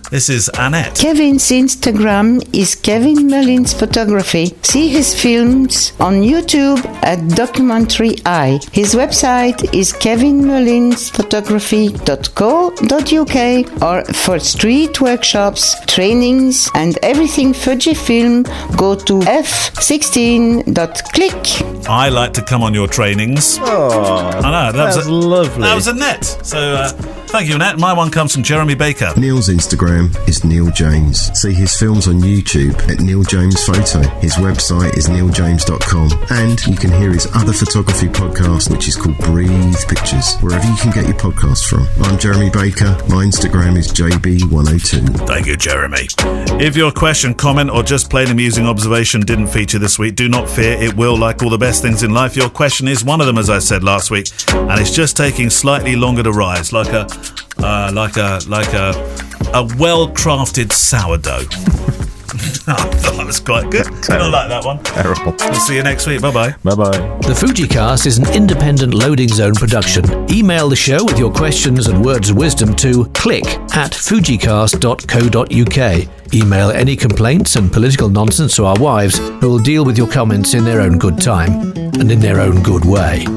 This is Annette. Kevin's Instagram is Kevin Mullins Photography. See his films on YouTube at Documentary Eye. His website is kevinmullinsphotography.co.uk, or for street workshops, trainings and everything Fujifilm, go to f16.click. I like to come on your trainings. Oh, I know, that was lovely. That was Annette. So thank you, Annette. My one comes from Jeremy Baker. Neil's Instagram is Neil James. See his films on YouTube at Neil James Photo. His website is neiljames.com, and you can hear his other photography podcast, which is called Breathe Pictures, wherever you can get your podcasts from. I'm Jeremy Baker. My Instagram is JB102. Thank you, Jeremy. If your question, comment, or just plain amusing observation didn't feature this week, do not fear, it will. Like all the best things in life, your question is one of them, as I said last week, and it's just taking slightly longer to rise, like a well-crafted sourdough. I thought that was quite good. I don't like that one. Terrible. We'll see you next week. Bye-bye. Bye-bye. The Fujicast is an independent loading zone production. Email the show with your questions and words of wisdom to click@fujicast.co.uk. Email any complaints and political nonsense to our wives, who will deal with your comments in their own good time and in their own good way.